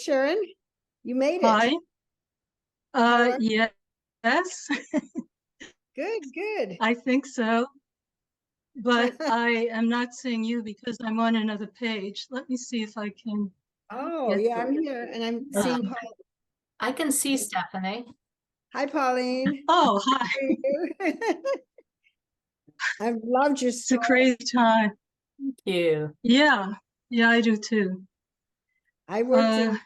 Sharyn. You made it. Hi. How are- Yes, Good. I think so. But I am not seeing you because I'm on another page. Let me see if I can Oh, get yeah, to I'm it. here and I'm seeing Paul. I can see Stephanie. Hi, Pauline. Oh, hi. How are you? I've loved your It's a story. crazy time. Thank you. Yeah, I do too. I worked in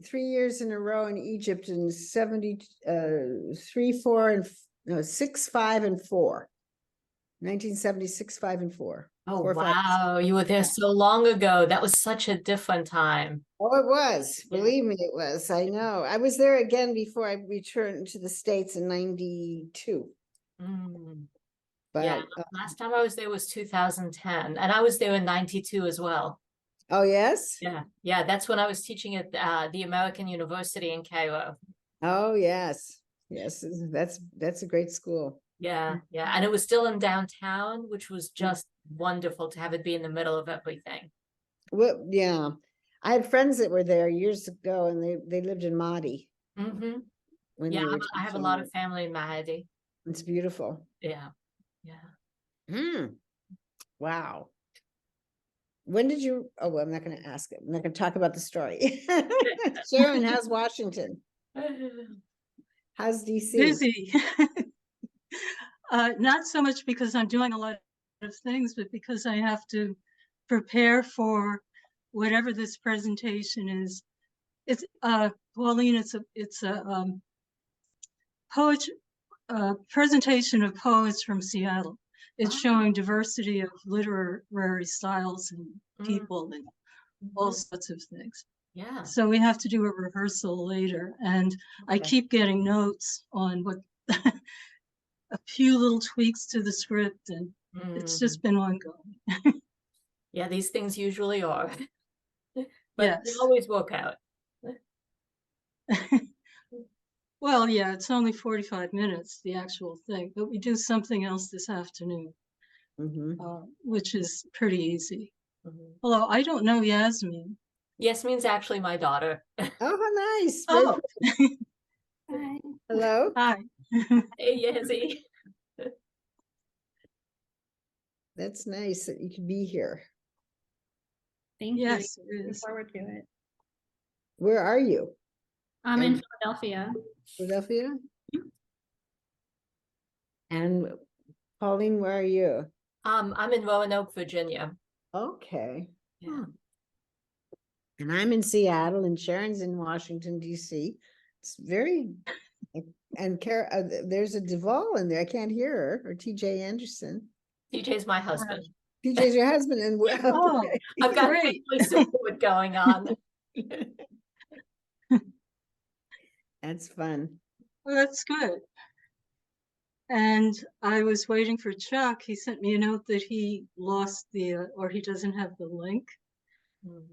3 years in a row in Egypt in 73, 4, and no, 6, 5, and 4. 1976, 5, and 4. Oh, 4, 5. wow. You were there so long ago. That was such a different time. Oh, it was. Believe me, it was. I know. I was there again before I returned to the States in 92. Mm. But Yeah, last time I was there was 2010, and I was there in 92 as well. oh, yes. Yeah, that's when I was teaching at the American University in Cairo. Oh, yes. That's a great school. Yeah, and it was still in downtown, which was just wonderful to have it be in the middle of everything. Well, yeah. I had friends that were there years ago, and they lived in Mahdi. Mm-hmm. When Yeah, they were I have a teaching lot there. of family in Mahdi. It's beautiful. Yeah. Wow. When did you? Oh, well, I'm not going to ask it. I'm not going to talk about the story. Sharyn, how's Washington? How's DC? Busy. Not so much because I'm doing a lot of things, but because I have to prepare for whatever this presentation is. It's Pauline, it's a presentation of poets from Seattle. It's showing diversity of literary styles and people and all sorts of things. Yeah. So we have to do a rehearsal later, and I keep getting notes on what a few little tweaks to the script, and it's just been ongoing. Yeah, these things usually are, but yes. they always work out. Well, yeah, it's only 45 minutes, the actual thing, but we do something else this afternoon, which is pretty easy. Although I don't know Yasmin. Yasmin's actually my daughter. Oh, how nice. Oh. Hi. Hello. Hi. Hey, Yazzie. That's nice that you could be here. Thank you. Yes, it Looking is. forward to it. Where are you? I'm in Philadelphia. Philadelphia? And Pauline, where are you? I'm in Roanoke, Virginia. Okay. Yeah. And I'm in Seattle, and Sharyn's in Washington, D.C. It's very, and there's a Duvall in there. I can't hear her, or T.J. Anderson. TJ's my husband. TJ's your husband, and Oh, I've got family support going on. That's fun. Well, that's good. And I was waiting for Chuck. He sent me a note that he lost or he doesn't have the link.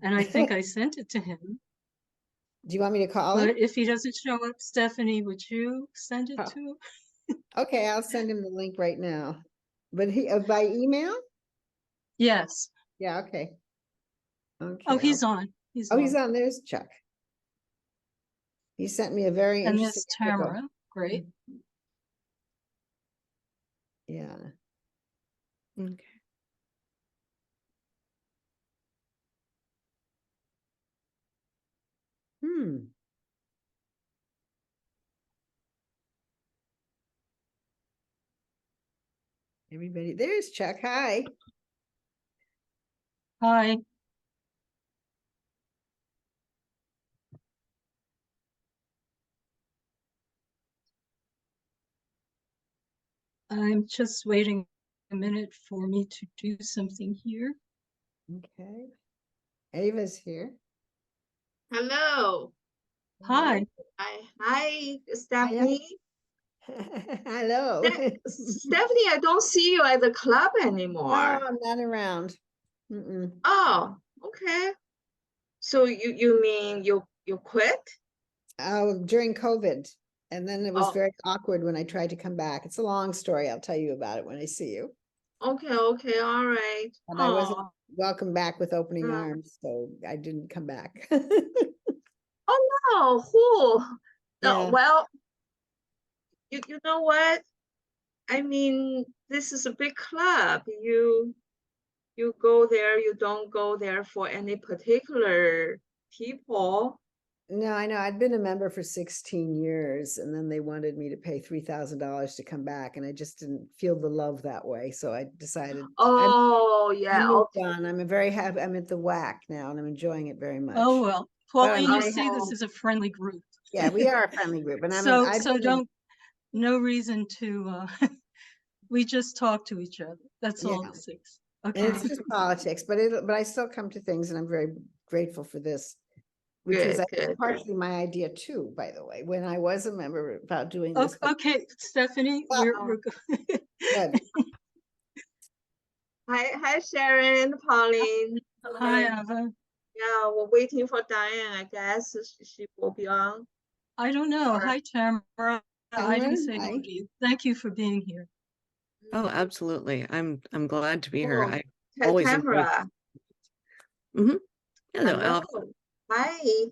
And I think I sent it to him. Do you want me to call him? But if he doesn't show up, Stephanie, would you send it to him? Okay, I'll send him the link right now. But by email? Yes. Yeah, okay. Okay. Oh, he's on. He's on. There's Chuck. He sent me a very and interesting there's Tamarah. Great. Yeah. Okay. Everybody, there's Chuck. Hi. Hi. I'm just waiting a minute for me to do something here. Okay. Ava's here. Hello. Hi. Hi, Stephanie. Hello. Stephanie, I don't see you at the club anymore. No, I'm not around. Oh, okay. So you mean you quit? Oh, during COVID. And then it was Oh. very awkward when I tried to come back. It's a long story. I'll tell you about it when I see you. Okay, all right. And I wasn't welcome back with opening arms, so I didn't come back. Oh, who? No, Yeah. well, you know what? I mean, this is a big club. You go there, you don't go there for any particular people. No, I know. I'd been a member for 16 years and then they wanted me to pay $3,000 to come back and I just didn't feel the love that way. So I decided Oh, I yeah, moved okay. on. I'm very happy. I'm at the WAC now and I'm enjoying it very Oh, much. well, But I'm Pauline, you very see, this happy. is a friendly group. Yeah, we are a friendly group and So, I've so been don't, no reason to, we just talk to each other. That's all Yeah. this is. and Okay. it's just politics, but I still come to things and I'm very grateful for this, which was Good, I think, good. partially my idea too, by the way, when I was a member about doing this. Okay, Stephanie, we're Good. Hi, Sharyn, Pauline. Hi, Ava. Yeah, we're waiting for Diane, I guess. She will be on. I don't know. Or- Hi, Tamara. I didn't say Hi. hello to you. Thank you for being here. Oh, absolutely. I'm glad to be here. Oh, I always enjoy. Tamarah. Hello, Hello. Alpha. Hi.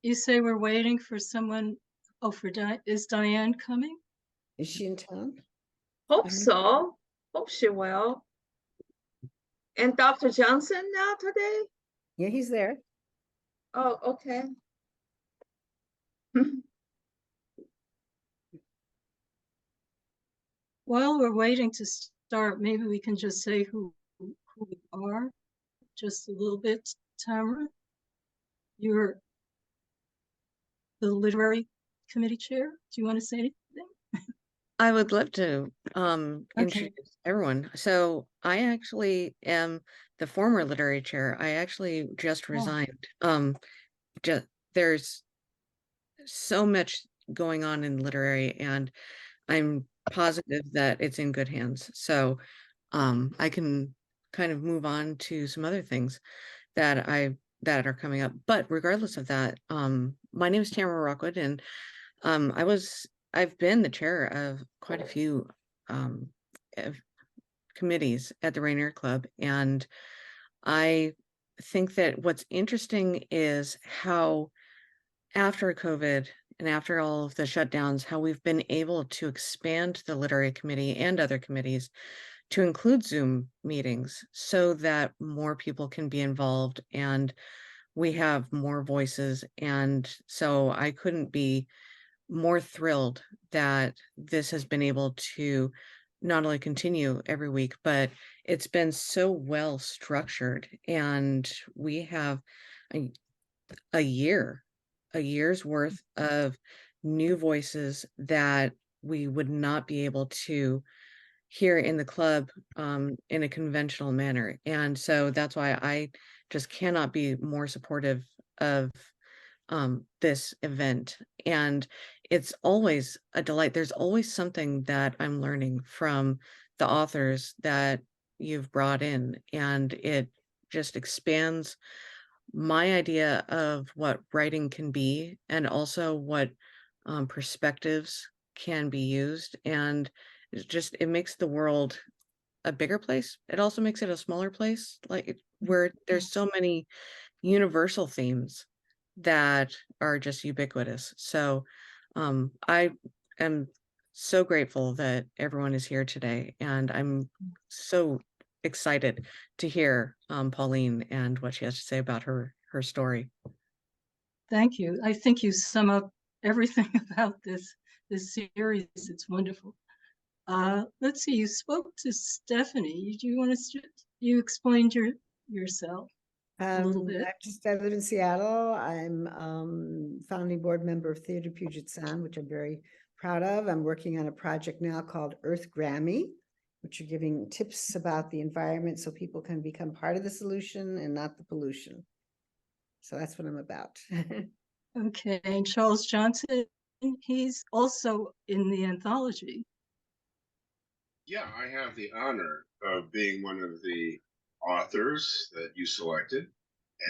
You say we're waiting for someone. Oh, for is Diane coming? Is she in town? Hope Mhm. so. Hope she will. And Dr. Johnson now today? Yeah, he's there. Oh, okay. While we're waiting to start, maybe we can just say who we are, just a little bit. Tamara, you're the literary committee chair. Do you want to say anything? I would love to Okay. introduce everyone. So I actually am the former literary chair. I actually just Oh. resigned. There's so much going on in literary, and I'm positive that it's in good hands. So I can kind of move on to some other things that are coming up. But regardless of that, my name is Tamarah Rockwood, and I've been the chair of quite a few of committees at the Rainier Club, and I think that what's interesting is how after COVID and after all of the shutdowns, how we've been able to expand the literary committee and other committees to include Zoom meetings so that more people can be involved and we have more voices. And so I couldn't be more thrilled that this has been able to not only continue every week, but it's been so well structured. And we have a year's worth of new voices that we would not be able to hear in the club in a conventional manner. And so that's why I just cannot be more supportive of this event. And it's always a delight. There's always something that I'm learning from the authors that you've brought in, and it just expands my idea of what writing can be and also what perspectives can be used. And it makes the world a bigger place. It also makes it a smaller place, where there's so many universal themes that are just ubiquitous. So I am so grateful that everyone is here today, and I'm so excited to hear Pauline and what she has to say about her story. Thank you. I think you sum up everything about this series. It's wonderful. Let's see. You spoke to Stephanie. Do you want to? You explained yourself a little bit. I live in Seattle. I'm founding board member of Theater Puget Sound, which I'm very proud of. I'm working on a project now called Earth Grammy, which are giving tips about the environment so people can become part of the solution and not the pollution. So that's what I'm about. Okay, and Charles Johnson, he's also in the anthology. Yeah, I have the honor of being one of the authors that you selected.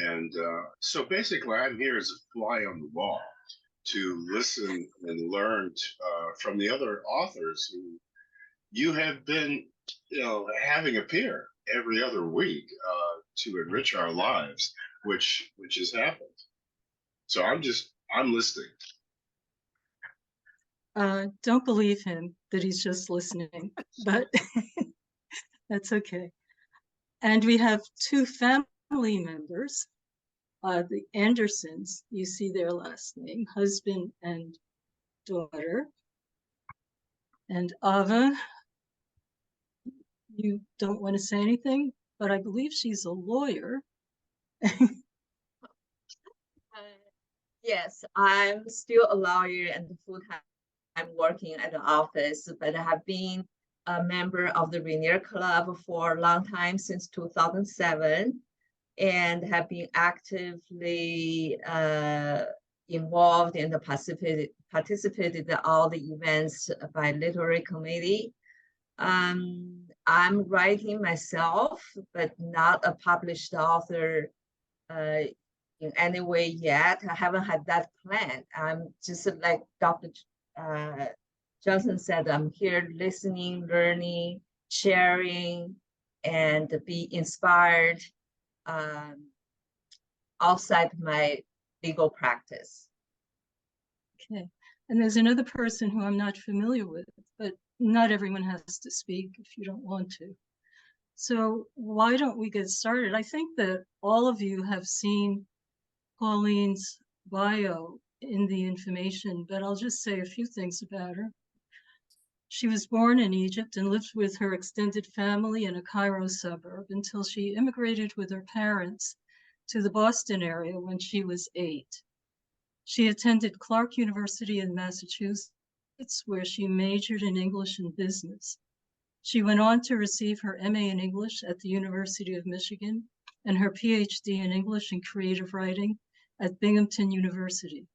And so basically, I'm here as a fly on the wall to listen and learn from the other authors who you have been, having appear every other week to enrich our lives, which has happened. So I'm listening. Don't believe him that he's just listening, but that's okay. And we have two family members, the Andersons. You see their last name, husband and daughter. And Ava, you don't want to say anything, but I believe she's a lawyer. Yes, I'm still a lawyer and full-time. I'm working at the office, but I have been a member of the Rainier Club for a long time, since 2007, and have been actively involved in the participated in all the events by literary committee. I'm writing myself, but not a published author in any way yet. I haven't had that plan. I'm just like Dr. Johnson said, I'm here listening, learning, sharing, and be inspired outside my legal practice. Okay. And there's another person who I'm not familiar with, but not everyone has to speak if you don't want to. So why don't we get started? I think that all of you have seen Pauline's bio in the information, but I'll just say a few things about her. She was born in Egypt and lived with her extended family in a Cairo suburb until she immigrated with her parents to the Boston area when she was 8. She attended Clark University in Massachusetts, where she majored in English and business. She went on to receive her MA in English at the University of Michigan and her PhD in English and creative writing at Binghamton University.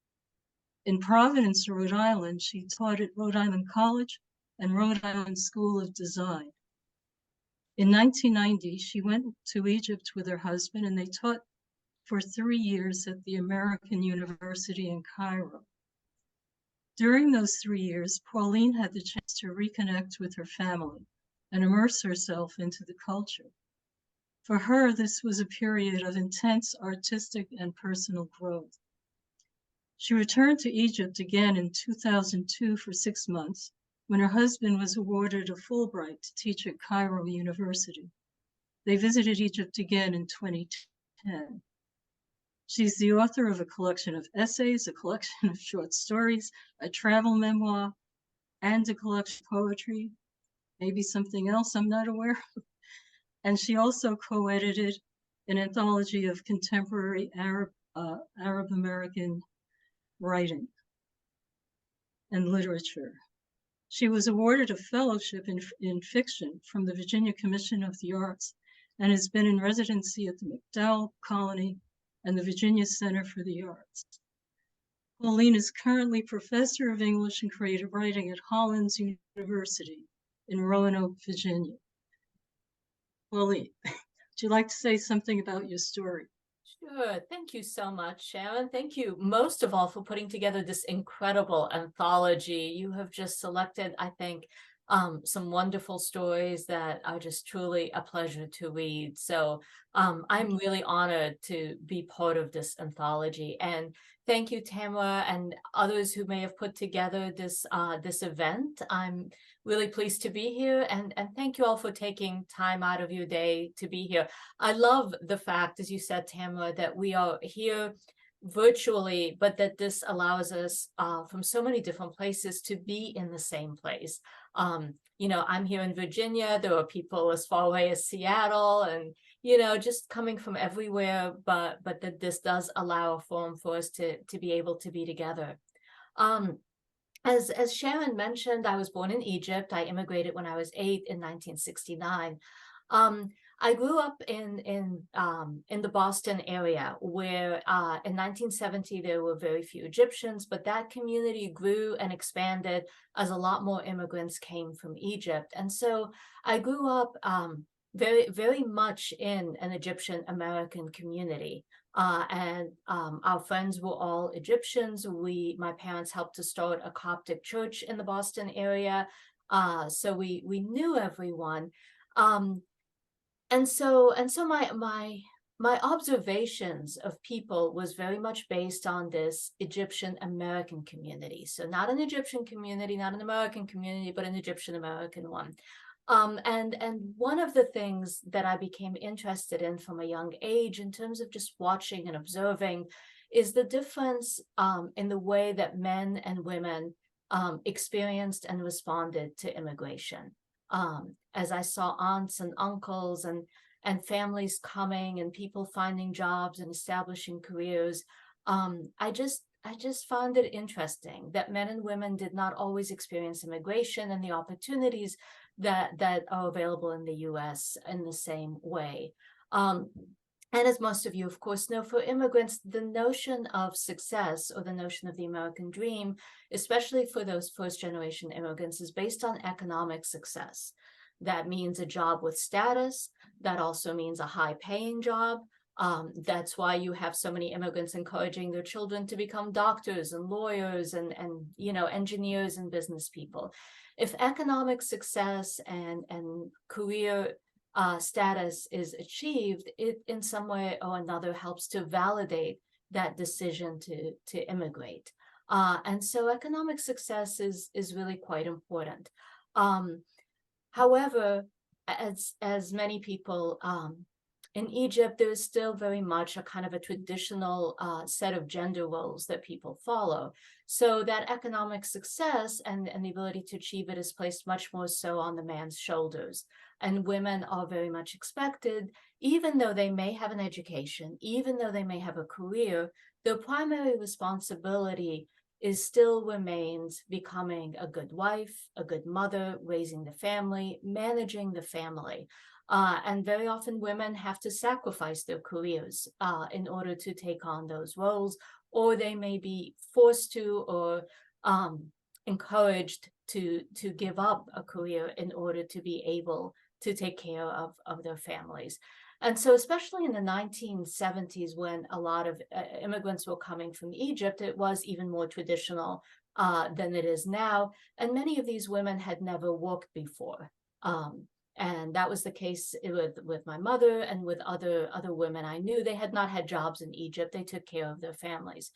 In Providence, Rhode Island, she taught at Rhode Island College and Rhode Island School of Design. In 1990, she went to Egypt with her husband, and they taught for 3 years at the American University in Cairo. During those 3 years, Pauline had the chance to reconnect with her family and immerse herself into the culture. For her, this was a period of intense artistic and personal growth. She returned to Egypt again in 2002 for 6 months, when her husband was awarded a Fulbright to teach at Cairo University. They visited Egypt again in 2010. She's the author of a collection of essays, a collection of short stories, a travel memoir, and a collection of poetry, maybe something else I'm not aware of. And she also co-edited an anthology of contemporary Arab American writing and literature. She was awarded a fellowship in fiction from the Virginia Commission of the Arts and has been in residency at the MacDowell Colony and the Virginia Center for the Arts. Pauline is currently Professor of English and Creative Writing at Hollins University in Roanoke, Virginia. Pauline, would you like to say something about your story? Sure. Thank you so much, Sharon. Thank you most of all for putting together this incredible anthology. You have just selected, I think, some wonderful stories that are just truly a pleasure to read. So I'm really honored to be part of this anthology. And thank you, Tamarah, and others who may have put together this this event. I'm really pleased to be here, and thank you all for taking time out of your day to be here. I love the fact, as you said, Tamarah, that we are here virtually, but that this allows us from so many different places to be in the same place. You know, I'm here in Virginia. There are people as far away as Seattle, and you know, just coming from everywhere. But that this does allow a forum for us to be able to be together. As Sharon mentioned, I was born in Egypt. I immigrated when I was 8 in 1969. I grew up in the Boston area, where in 1970 there were very few Egyptians, but that community grew and expanded as a lot more immigrants came from Egypt. And so I grew up very much in an Egyptian American community. And our friends were all Egyptians. My parents helped to start a Coptic church in the Boston area. So we knew everyone. And so my my observations of people was very much based on this Egyptian American community. So not an Egyptian community, not an American community, but an Egyptian American one. And one of the things that I became interested in from a young age in terms of just watching and observing is the difference in the way that men and women experienced and responded to immigration. As I saw aunts and uncles and families coming and people finding jobs and establishing careers, I just found it interesting that men and women did not always experience immigration and the opportunities that are available in the US in the same way. And as most of you, of course, know, for immigrants, the notion of success or the notion of the American dream, especially for those first-generation immigrants, is based on economic success. That means a job with status. That also means a high-paying job. That's why you have so many immigrants encouraging their children to become doctors and lawyers and engineers and business people. If economic success and career status is achieved, it in some way or another helps to validate that decision to immigrate. And so economic success is really quite important. However, as many people in Egypt, there is still very much a kind of a traditional set of gender roles that people follow. So that economic success and the ability to achieve it is placed much more so on the man's shoulders. And women are very much expected, even though they may have an education, even though they may have a career, their primary responsibility still remains becoming a good wife, a good mother, raising the family, managing the family. And very often women have to sacrifice their careers in order to take on those roles, or they may be forced to or encouraged to give up a career in order to be able to take care of their families. And so especially in the 1970s, when a lot of immigrants were coming from Egypt, it was even more traditional than it is now. And many of these women had never worked before. And that was the case with my mother and with other women I knew. They had not had jobs in Egypt. They took care of their families.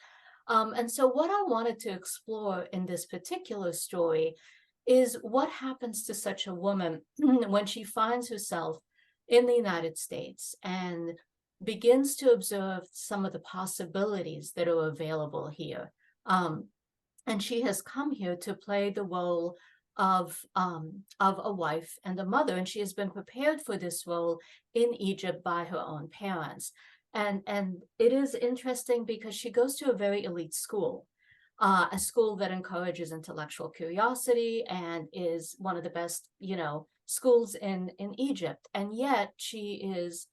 And so what I wanted to explore in this particular story is what happens to such a woman when she finds herself in the United States and begins to observe some of the possibilities that are available here. And she has come here to play the role of a wife and a mother, and she has been prepared for this role in Egypt by her own parents. And it is interesting because she goes to a very elite school, a school that encourages intellectual curiosity and is one of the best, schools in Egypt. And yet she is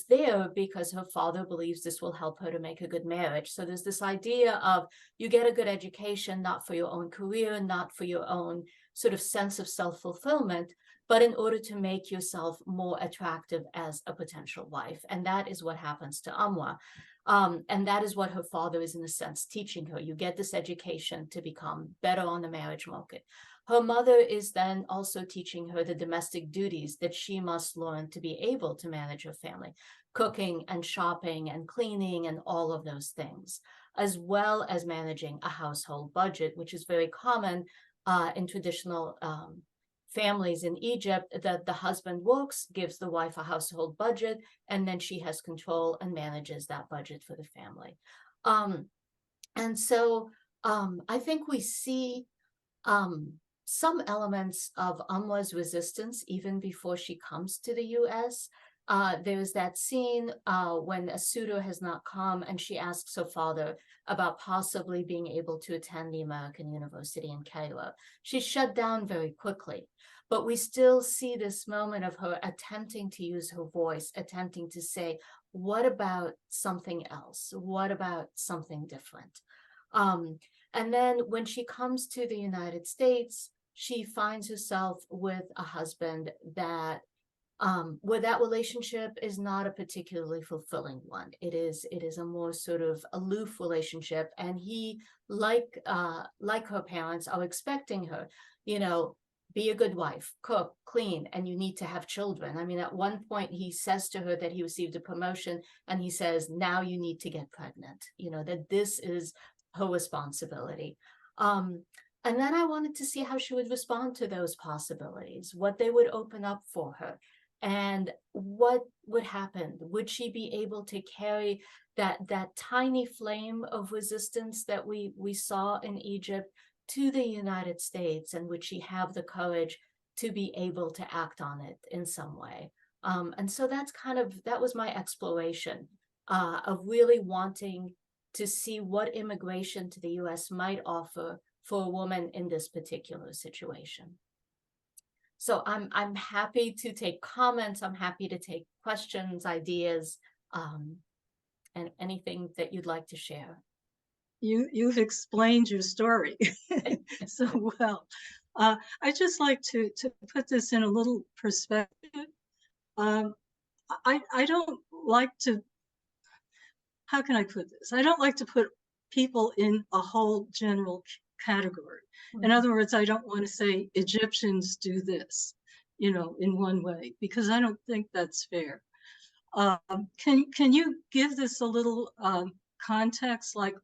there because her father believes this will help her to make a good marriage. So there's this idea of you get a good education, not for your own career, not for your own sort of sense of self-fulfillment, but in order to make yourself more attractive as a potential wife. And that is what happens to Amwa. And that is what her father is, in a sense, teaching her. You get this education to become better on the marriage market. Her mother is then also teaching her the domestic duties that she must learn to be able to manage her family, cooking and shopping and cleaning and all of those things, as well as managing a household budget, which is very common in traditional families in Egypt, that the husband works, gives the wife a household budget, and then she has control and manages that budget for the family. And so I think we see some elements of Amwa's resistance even before she comes to the US. There's that scene when a suitor has not come and she asks her father about possibly being able to attend the American University in Cairo. She's shut down very quickly, but we still see this moment of her attempting to use her voice, attempting to say, what about something else? What about something different? And then when she comes to the United States, she finds herself with a husband that where that relationship is not a particularly fulfilling one. It is a more sort of aloof relationship, and he, like her parents, are expecting her, be a good wife, cook, clean, and you need to have children. I mean, at one point he says to her that he received a promotion and he says, now you need to get pregnant, you know, that this is her responsibility. And then I wanted to see how she would respond to those possibilities, what they would open up for her, and what would happen. Would she be able to carry that tiny flame of resistance that we saw in Egypt to the United States, and would she have the courage to be able to act on it in some way? And so that was my exploration of really wanting to see what immigration to the US might offer for a woman in this particular situation. So I'm happy to take comments, I'm happy to take questions, ideas, and anything that you'd like to share. You've explained your story so well. I just like to put this in a little perspective. I don't like to, how can I put this? I don't like to put people in a whole general category. In other words, I don't want to say Egyptians do this, you know, in one way, because I don't think that's fair. Can you give this a little context, like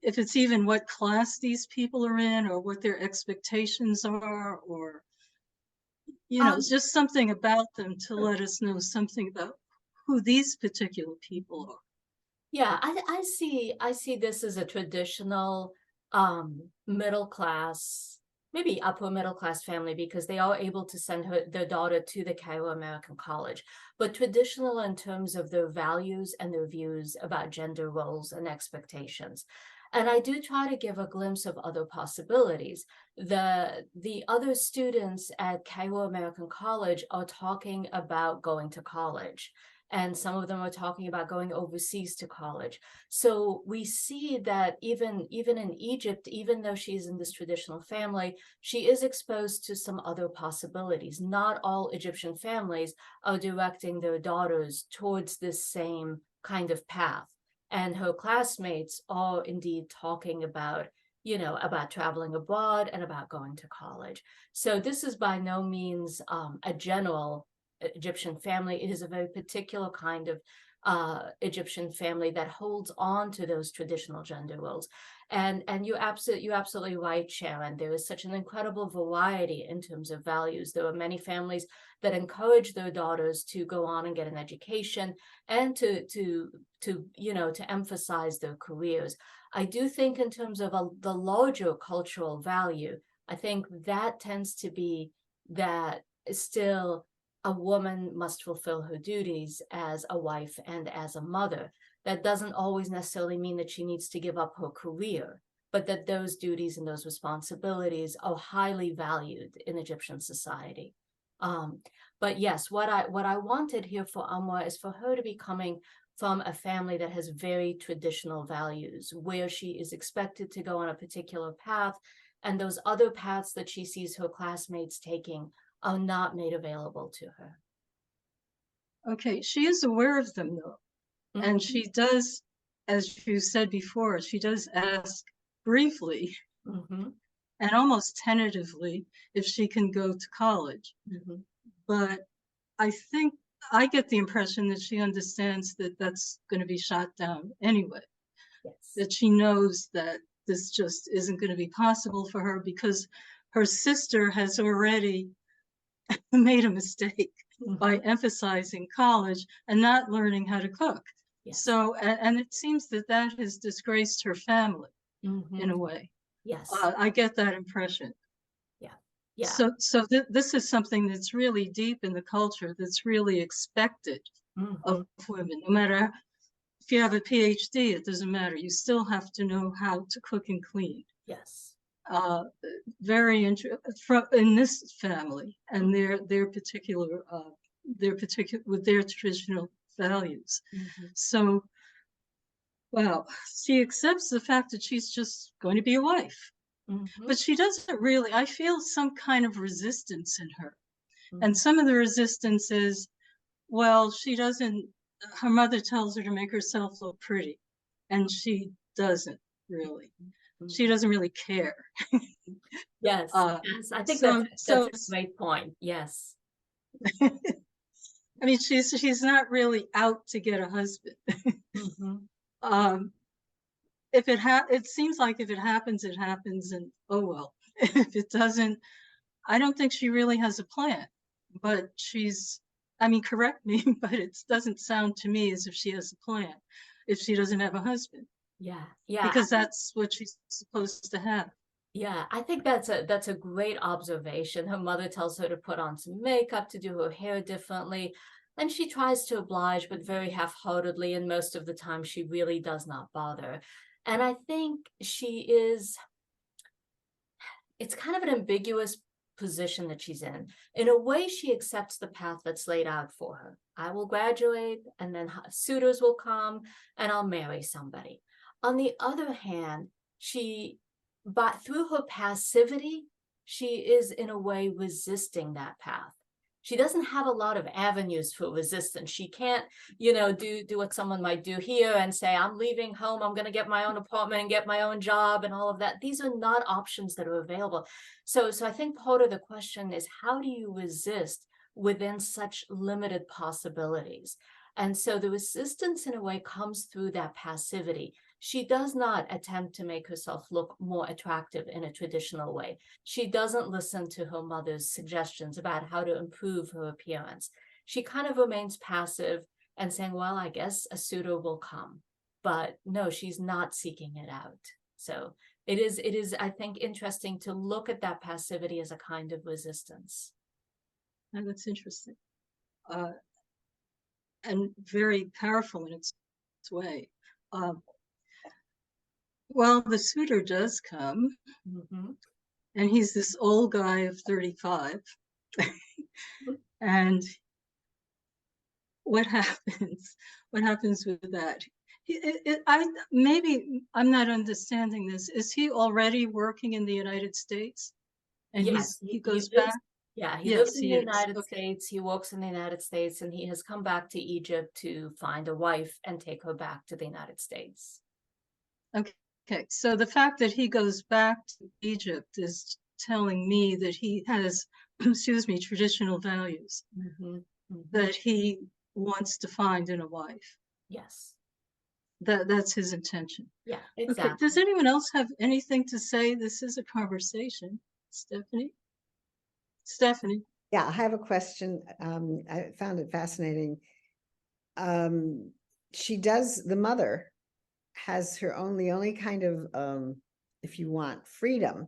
if it's even what class these people are in, or what their expectations are, or, you know, just something about them to let us know something about who these particular people are? Yeah, I see this as a traditional middle class, maybe upper middle class family, because they are able to send their daughter to the Cairo American College, but traditional in terms of their values and their views about gender roles and expectations. And I do try to give a glimpse of other possibilities. The other students at Cairo American College are talking about going to college, and some of them are talking about going overseas to college. So we see that even in Egypt, even though she's in this traditional family, she is exposed to some other possibilities. Not all Egyptian families are directing their daughters towards this same kind of path. And her classmates are indeed talking about, you know, about traveling abroad and about going to college. So this is by no means a general Egyptian family. It is a very particular kind of Egyptian family that holds on to those traditional gender roles. And you're absolutely right, Sharyn. There is such an incredible variety in terms of values. There are many families that encourage their daughters to go on and get an education and to you know, to emphasize their careers. I do think in terms of the larger cultural value, I think that tends to be that still a woman must fulfill her duties as a wife and as a mother. That doesn't always necessarily mean that she needs to give up her career, but that those duties and those responsibilities are highly valued in Egyptian society. But yes, what I wanted here for Amwa is for her to be coming from a family that has very traditional values, where she is expected to go on a particular path, and those other paths that she sees her classmates taking are not made available to her. Okay, she is aware of them though. Mm-hmm. And she does, as you said before, she does ask briefly and almost tentatively if she can go to college. But I think I get the impression that she understands that that's going to be shot down anyway. Yes. That she knows that this just isn't going to be possible for her because her sister has already made a mistake by emphasizing college and not learning how to cook. Yes. So, and it seems that that has disgraced her family in a way. Yes. I get that impression. Yeah. Yeah. So this is something that's really deep in the culture, that's really expected of women. No matter if you have a PhD, it doesn't matter. You still have to know how to cook and clean. Yes. Very interesting in this family and their particular with their traditional values. So, well, she accepts the fact that she's just going to be a wife, but she doesn't really. I feel some kind of resistance in her, and some of the resistance is, well, she doesn't. Her mother tells her to make herself look pretty, and she doesn't really. she doesn't really care. Yes, Uh, yes, I think so- that's a so- great point. Yes. I mean, she's not really out to get a husband. Mhm. If it seems like if it happens, it happens, and oh well. If it doesn't, I don't think she really has a plan. But I mean, correct me, but it doesn't sound to me as if she has a plan if she doesn't have a husband, Yeah, yeah. because that's what she's supposed to have. Yeah, I think that's a great observation. Her mother tells her to put on some makeup, to do her hair differently, and she tries to oblige, but very half-heartedly, and most of the time she really does not bother. And I think it's kind of an ambiguous position that she's in. In a way, she accepts the path that's laid out for her. I will graduate, and then suitors will come, and I'll marry somebody. On the other hand, but through her passivity, she is in a way resisting that path. She doesn't have a lot of avenues for resistance. She can't, do what someone might do here and say, I'm leaving home, I'm going to get my own apartment and get my own job and all of that. These are not options that are available. So I think part of the question is, how do you resist within such limited possibilities? And so the resistance in a way comes through that passivity. She does not attempt to make herself look more attractive in a traditional way. She doesn't listen to her mother's suggestions about how to improve her appearance. She kind of remains passive and saying, well, I guess a suitor will come. But no, she's not seeking it out. So it is, I think, interesting to look at that passivity as a kind of resistance. And that's interesting. And very powerful in its way. Well, the suitor does come, and he's this old guy of 35. And what happens? What happens with that? Maybe I'm not understanding this. Is he already working in the United States? And Yes, he goes back? Yeah, he Yes, lives in he the is. United Okay. States. He works in the United States, and he has come back to Egypt to find a wife and take her back to the United States. Okay, so the fact that he goes back to Egypt is telling me that he has, excuse me, traditional values that he wants to find in a wife. Yes. That's his intention. Yeah, Okay, exactly. does anyone else have anything to say? This is a conversation. Stephanie? Yeah, I have a question. I found it fascinating. The mother has the only kind of, if you want, freedom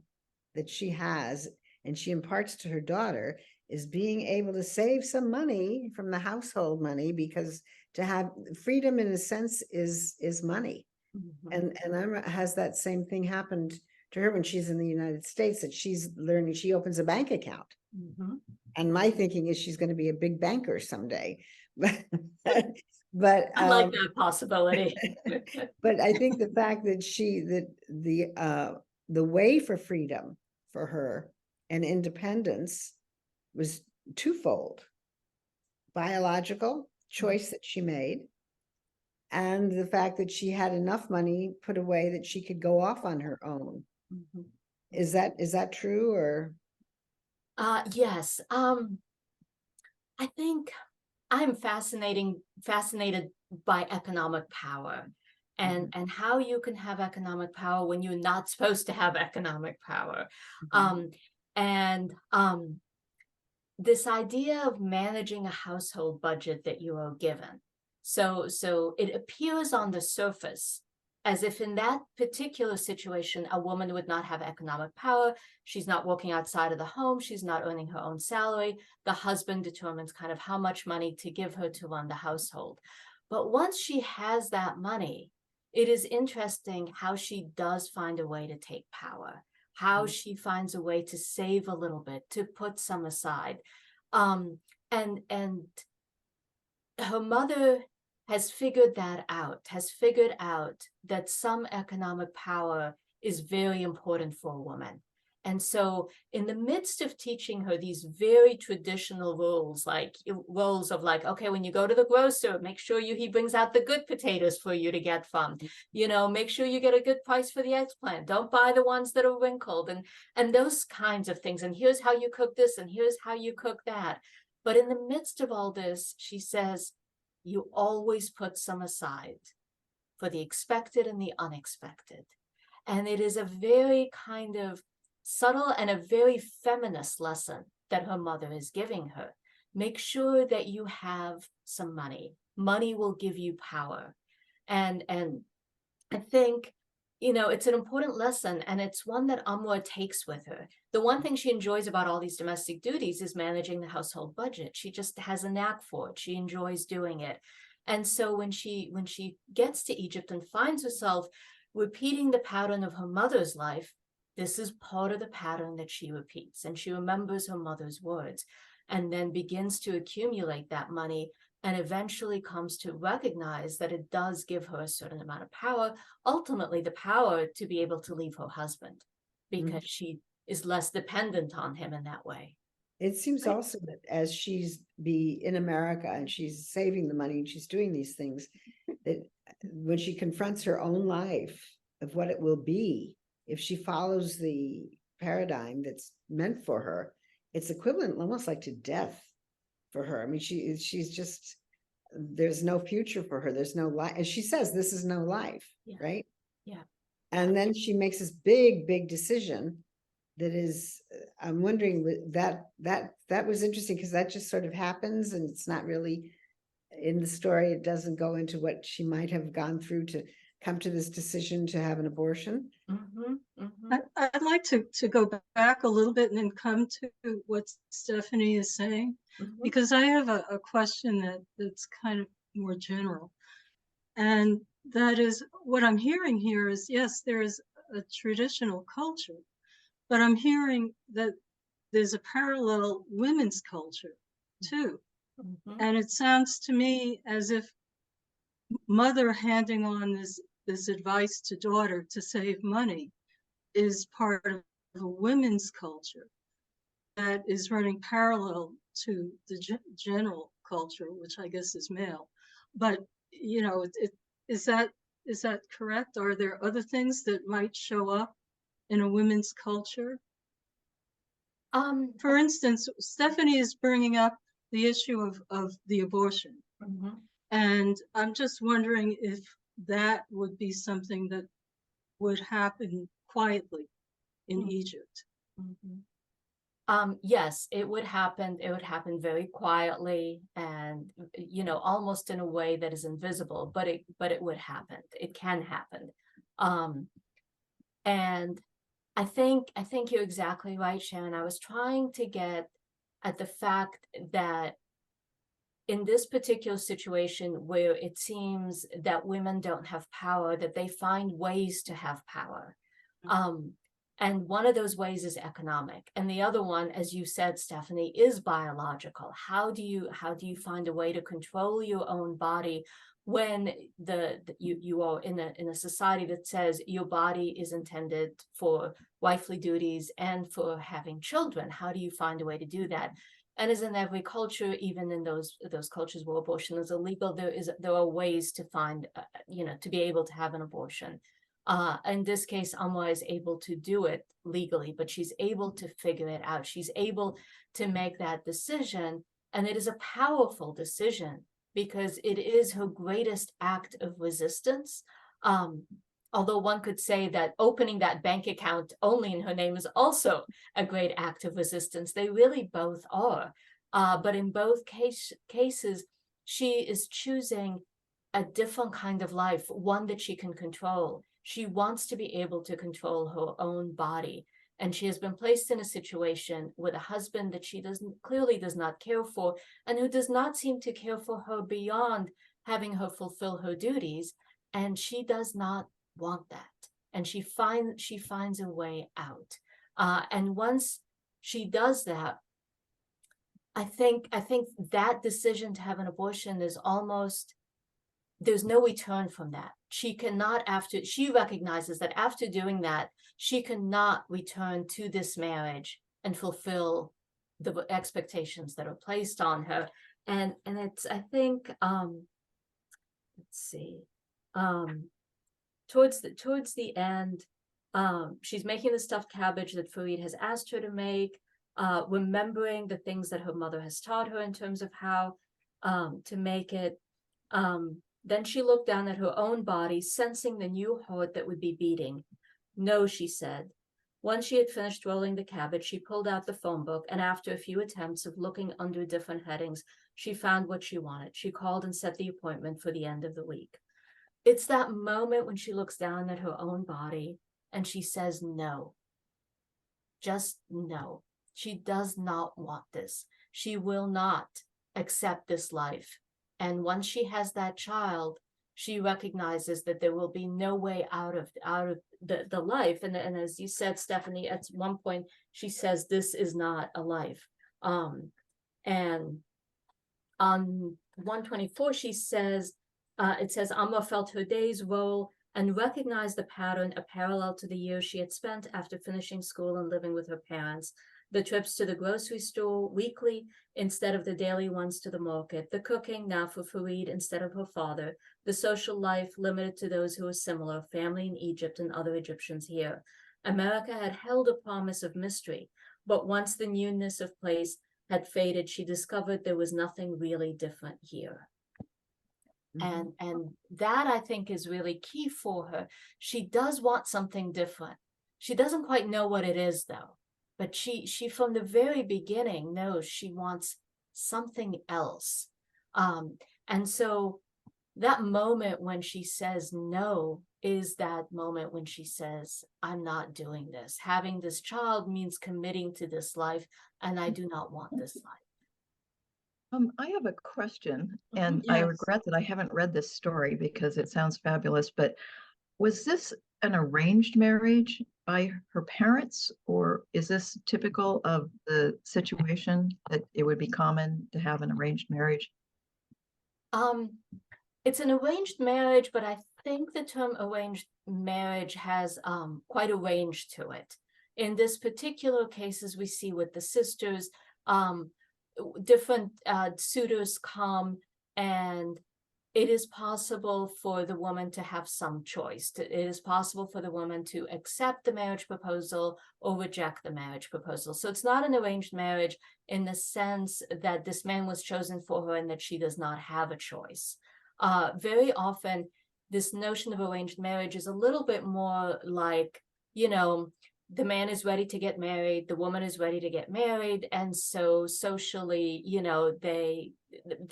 that she has, and she imparts to her daughter, is being able to save some money from the household money, because to have freedom in a sense is money. And has that same thing happened to her when she's in the United States, that she's learning, she opens a bank account. And my thinking is she's going to be a big banker someday. But I like that possibility. but I think the fact that the way for freedom for her and independence was twofold: biological choice that she made, and the fact that she had enough money put away that she could go off on her own. Is that true, or? Yes. I think I'm fascinated by economic power and how you can have economic power when you're not supposed to have economic power. This idea of managing a household budget that you are given. So it appears on the surface as if in that particular situation, a woman would not have economic power. She's not working outside of the home. She's not earning her own salary. The husband determines kind of how much money to give her to run the household. But once she has that money, it is interesting how she does find a way to take power, how she finds a way to save a little bit, to put some aside. And her mother has figured out that some economic power is very important for a woman. And so in the midst of teaching her these very traditional rules, like roles of like, okay, when you go to the grocer, make sure he brings out the good potatoes for you to get from, make sure you get a good price for the eggplant. Don't buy the ones that are wrinkled and those kinds of things. And here's how you cook this and here's how you cook that. But in the midst of all this, she says, you always put some aside for the expected and the unexpected. And it is a very kind of subtle and a very feminist lesson that her mother is giving her. Make sure that you have some money. Money will give you power. And I think, it's an important lesson, and it's one that Amor takes with her. The one thing she enjoys about all these domestic duties is managing the household budget. She just has a knack for it. She enjoys doing it. And so when she gets to Egypt and finds herself repeating the pattern of her mother's life, this is part of the pattern that she repeats, and she remembers her mother's words and then begins to accumulate that money and eventually comes to recognize that it does give her a certain amount of power, ultimately the power to be able to leave her husband because she is less dependent on him in that way. It seems also that as she's in America and she's saving the money and she's doing these things, that when she confronts her own life of what it will be, if she follows the paradigm that's meant for her, it's equivalent almost like to death for her. I mean, she's just, there's no future for her. There's no life. And she says, this is no life, right? Yeah. And then she makes this big decision that is, I'm wondering that was interesting because that just sort of happens and it's not really in the story. It doesn't go into what she might have gone through to come to this decision to have an abortion. I'd like to go back a little bit and then come to what Stephanie is saying, because I have a question that's kind of more general. And that is, what I'm hearing here is, yes, there is a traditional culture, but I'm hearing that there's a parallel women's culture too. And it sounds to me as if mother handing on this advice to daughter to save money is part of a women's culture that is running parallel to the general culture, which I guess is male. But is that correct? Are there other things that might show up in a women's culture? For instance, Stephanie is bringing up the issue of the abortion. And I'm just wondering if that would be something that would happen quietly in Egypt. Yes, it would happen. It would happen very quietly and, almost in a way that is invisible, but it would happen. It can happen. And I think you're exactly right, Sharyn. I was trying to get at the fact that in this particular situation where it seems that women don't have power, that they find ways to have power. And one of those ways is economic. And the other one, as you said, Stephanie, is biological. How do you find a way to control your own body when you are in a society that says your body is intended for wifely duties and for having children? How do you find a way to do that? And as in every culture, even in those cultures where abortion is illegal, there are ways to find, to be able to have an abortion. In this case, Amor is able to do it legally, but she's able to figure it out. She's able to make that decision, and it is a powerful decision because it is her greatest act of resistance. Although one could say that opening that bank account only in her name is also a great act of resistance. They really both are. But in both cases, she is choosing a different kind of life, one that she can control. She wants to be able to control her own body. And she has been placed in a situation with a husband that she clearly does not care for, and who does not seem to care for her beyond having her fulfill her duties. And she does not want that. And she finds a way out. And once she does that, I think that decision to have an abortion is almost there's no return from that. She recognizes that after doing that, she cannot return to this marriage and fulfill the expectations that are placed on her. And it's, I think, let's see, towards the end, she's making the stuffed cabbage that Fareed has asked her to make, remembering the things that her mother has taught her in terms of how to make it. Then she looked down at her own body, sensing the new heart that would be beating. No, she said. Once she had finished rolling the cabbage, she pulled out the phone book, and after a few attempts of looking under different headings, she found what she wanted. She called and set the appointment for the end of the week. It's that moment when she looks down at her own body and she says no. Just no. She does not want this. She will not accept this life. And once she has that child, she recognizes that there will be no way out of the life. And as you said, Stephanie, at one point, she says, this is not a life. And on 124, she says, it says, Amma felt her days roll and recognized the pattern, a parallel to the years she had spent after finishing school and living with her parents. The trips to the grocery store weekly instead of the daily ones to the market, the cooking now for Fareed instead of her father, the social life limited to those who were similar, family in Egypt and other Egyptians here. America had held a promise of mystery, but once the newness of place had faded, she discovered there was nothing really different here. And that, I think, is really key for her. She does want something different. She doesn't quite know what it is, though. But she from the very beginning knows she wants something else. And so that moment when she says no is that moment when she says, I'm not doing this. Having this child means committing to this life, and I do not want this life. I have a question, and I Yes. regret that I haven't read this story because it sounds fabulous, but was this an arranged marriage by her parents, or is this typical of the situation that it would be common to have an arranged marriage? It's an arranged marriage, but I think the term arranged marriage has quite a range to it. In this particular cases we see with the sisters, different suitors come, and it is possible for the woman to have some choice. It is possible for the woman to accept the marriage proposal or reject the marriage proposal. So it's not an arranged marriage in the sense that this man was chosen for her and that she does not have a choice. Very often, this notion of arranged marriage is a little bit more like, you know, the man is ready to get married, the woman is ready to get married, and so socially, you know, the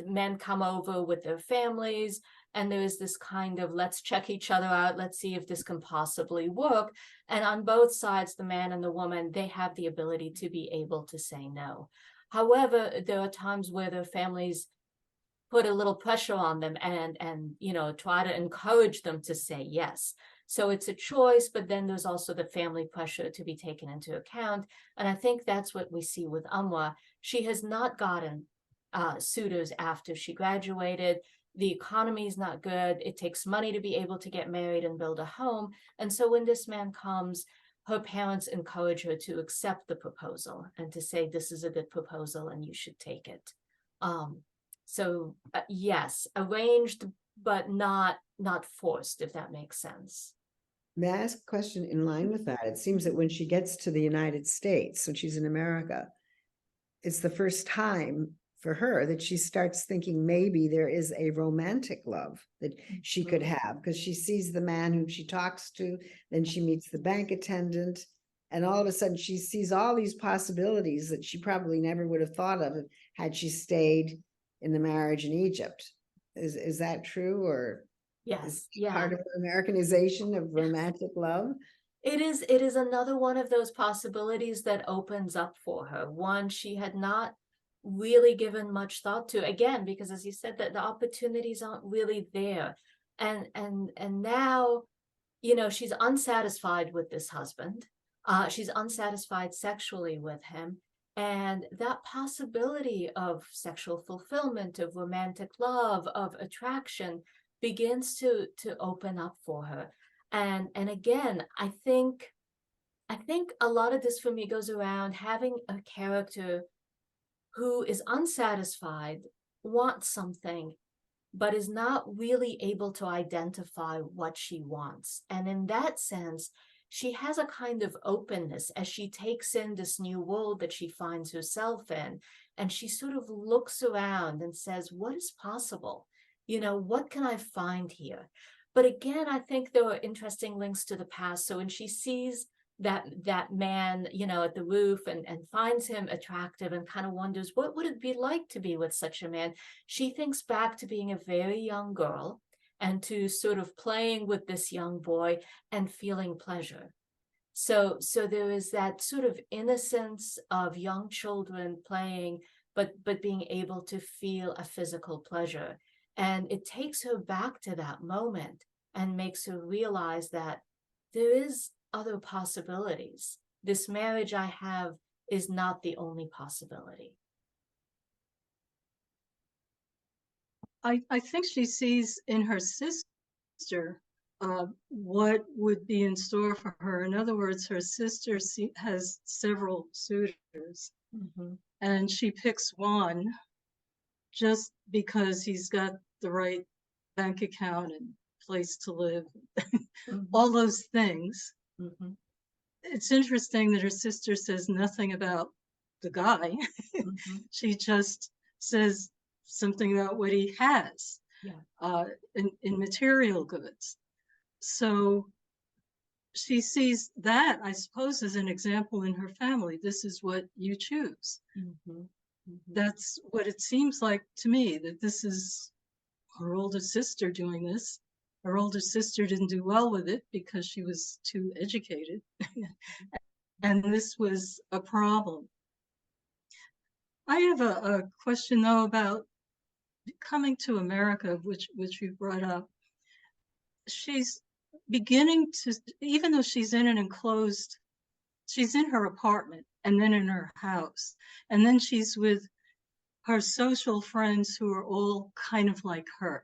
men come over with their families, and there is this kind of, let's check each other out, let's see if this can possibly work. And on both sides, the man and the woman, they have the ability to be able to say no. However, there are times where their families put a little pressure on them and you know, try to encourage them to say yes. So it's a choice, but then there's also the family pressure to be taken into account. And I think that's what we see with Amwa. She has not gotten suitors after she graduated. The economy is not good. It takes money to be able to get married and build a home. And so when this man comes, her parents encourage her to accept the proposal and to say, this is a good proposal and you should take it. So yes, arranged, but not forced, if that makes sense. May I ask a question in line with that? It seems that when she gets to the United States, so she's in America, it's the first time for her that she starts thinking maybe there is a romantic love that she could have, because she sees the man whom she talks to, then she meets the bank attendant, and all of a sudden she sees all these possibilities that she probably never would have thought of had she stayed in the marriage in Egypt. Is that true, or Yes, part of Americanization of romantic love? It is another one of those possibilities that opens up for her. One she had not really given much thought to, again, because as you said, that the opportunities aren't really there. And now, you know, she's unsatisfied with this husband. She's unsatisfied sexually with him. And that possibility of sexual fulfillment, of romantic love, of attraction begins to open up for her. And again, I think a lot of this for me goes around having a character who is unsatisfied, wants something, but is not really able to identify what she wants. And in that sense, she has a kind of openness as she takes in this new world that she finds herself in. And she sort of looks around and says, what is possible? You know, what can I find here? But again, I think there are interesting links to the past. So when she sees that man, you know, at the roof and finds him attractive and kind of wonders, what would it be like to be with such a man? She thinks back to being a very young girl and to sort of playing with this young boy and feeling pleasure. So there is that sort of innocence of young children playing, but being able to feel a physical pleasure. And it takes her back to that moment and makes her realize that there is other possibilities. This marriage I have is not the only possibility. I think she sees in her sister what would be in store for her. In other words, her sister has several suitors, and she picks one just because he's got the right bank account and place to live, all those things. It's interesting that her sister says nothing about the guy. She just says something about what he has in material goods. So she sees that, I suppose, as an example in her family. This is what you choose. That's what it seems like to me, that this is her older sister doing this. Her older sister didn't do well with it because she was too educated. And this was a problem. I have a question, though, about coming to America, which you brought up. She's beginning to, even though she's in an enclosed, she's in her apartment and then in her house. And then she's with her social friends who are all kind of like her.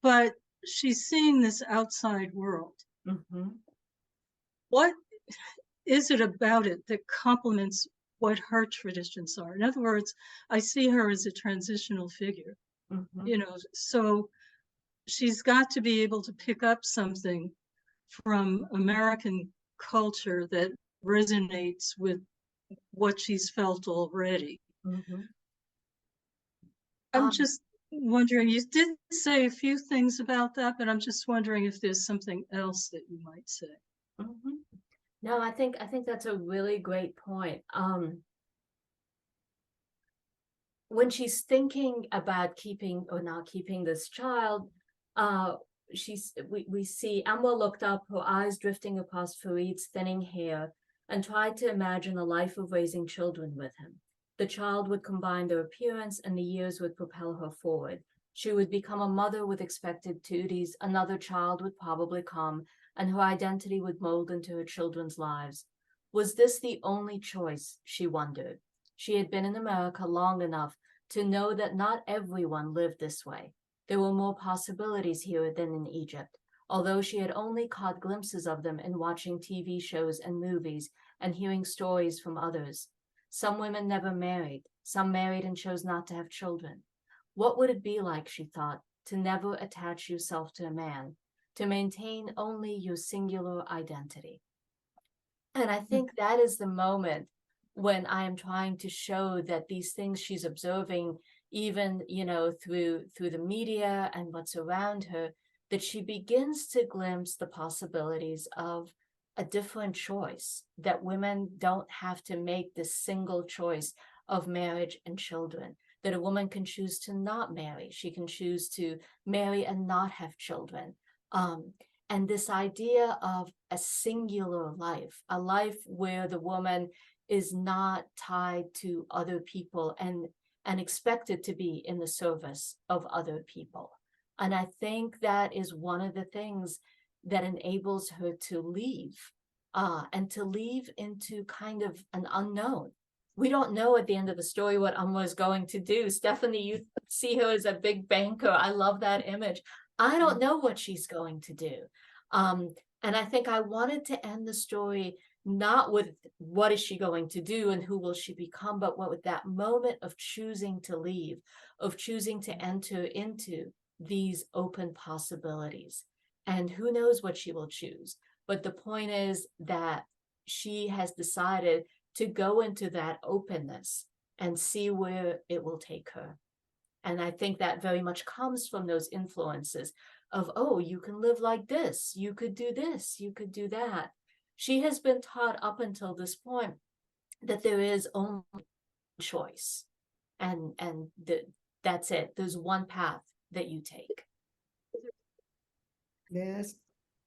But she's seeing this outside world. What is it about it that complements what her traditions are? In other words, I see her as a transitional figure, you know, so she's got to be able to pick up something from American culture that resonates with what she's felt already. I'm just wondering, you did say a few things about that, but I'm just wondering if there's something else that you might say. No, I think that's a really great point. When she's thinking about keeping or not keeping this child, we see Emma looked up, her eyes drifting across Farid's thinning hair, and tried to imagine a life of raising children with him. The child would combine their appearance, and the years would propel her forward. She would become a mother with expected duties. Another child would probably come, and her identity would mold into her children's lives. Was this the only choice, she wondered? She had been in America long enough to know that not everyone lived this way. There were more possibilities here than in Egypt, although she had only caught glimpses of them in watching TV shows and movies and hearing stories from others. Some women never married. Some married and chose not to have children. What would it be like, she thought, to never attach yourself to a man, to maintain only your singular identity? And I think that is the moment when I am trying to show that these things she's observing, even, you know, through the media and what's around her, that she begins to glimpse the possibilities of a different choice, that women don't have to make this single choice of marriage and children, that a woman can choose to not marry. She can choose to marry and not have children. And this idea of a singular life, a life where the woman is not tied to other people and expected to be in the service of other people. And I think that is one of the things that enables her to leave, and to leave into kind of an unknown. we don't know at the end of the story what is going to do. Stephanie, you see her as a big banker. I love that image. I don't know what she's going to do. And I think I wanted to end the story not with what is she going to do and who will she become, but what with that moment of choosing to leave, of choosing to enter into these open possibilities. And who knows what she will choose. But the point is that she has decided to go into that openness and see where it will take her. And I think that very much comes from those influences of, oh, you can live like this, you could do this, you could do that. She has been taught up until this point that there is only choice. And that's it. There's one path that you take. Yes.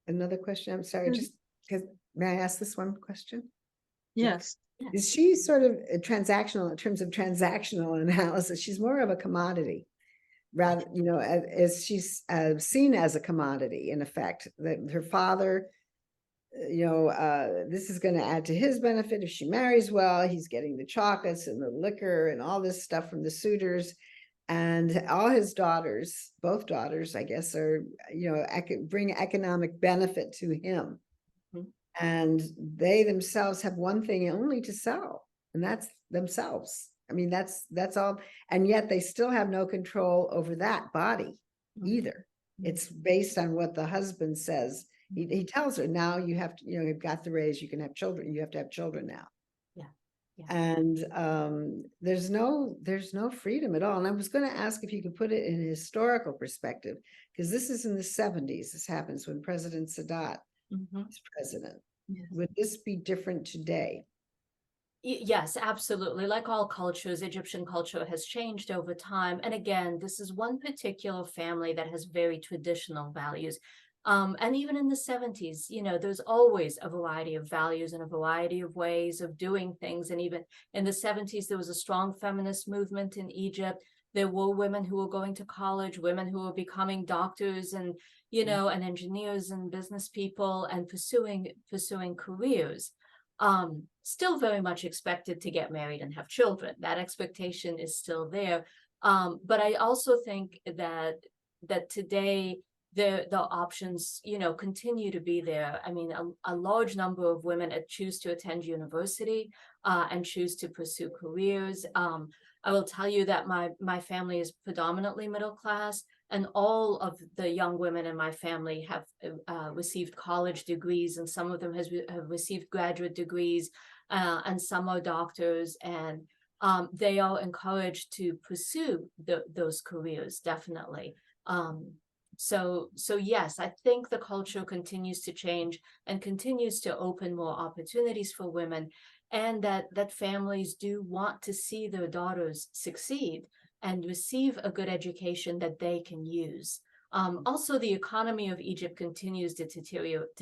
Another question. I'm sorry, just because, may I ask this one question? Yes. Is she sort of transactional in terms of transactional analysis? She's more of a commodity, rather, you know, as she's seen as a commodity, in effect, that her father, you know, this is going to add to his benefit if she marries well. He's getting the chocolates and the liquor and all this stuff from the suitors. And all his daughters, both daughters, I guess, are, you know, bring economic benefit to him. And they themselves have one thing only to sell, and that's themselves. I mean, that's all. And yet they still have no control over that body either. It's based on what the husband says. He tells her, now you have to, you know, you've got the raise, you can have children, you have to have children now. Yeah. And there's no freedom at all. And I was going to ask if you could put it in a historical perspective, because this is in the 70s. This happens when President Sadat is president. Yes. Would this be different today? Yes, absolutely. Like all cultures, Egyptian culture has changed over time. And again, this is one particular family that has very traditional values. And even in the 70s, you know, there's always a variety of values and a variety of ways of doing things. And even in the 70s, there was a strong feminist movement in Egypt. There were women who were going to college, women who were becoming doctors and, you know, and engineers and business people and pursuing careers. Still very much expected to get married and have children. That expectation is still there. But I also think that today, the options, you know, continue to be there. I mean, a large number of women choose to attend university and choose to pursue careers. I will tell you that my family is predominantly middle class, and all of the young women in my family have received college degrees, and some of them have received graduate degrees, and some are doctors, and they are encouraged to pursue those careers, definitely. So yes, I think the culture continues to change and continues to open more opportunities for women, and that families do want to see their daughters succeed and receive a good education that they can use. Also, the economy of Egypt continues to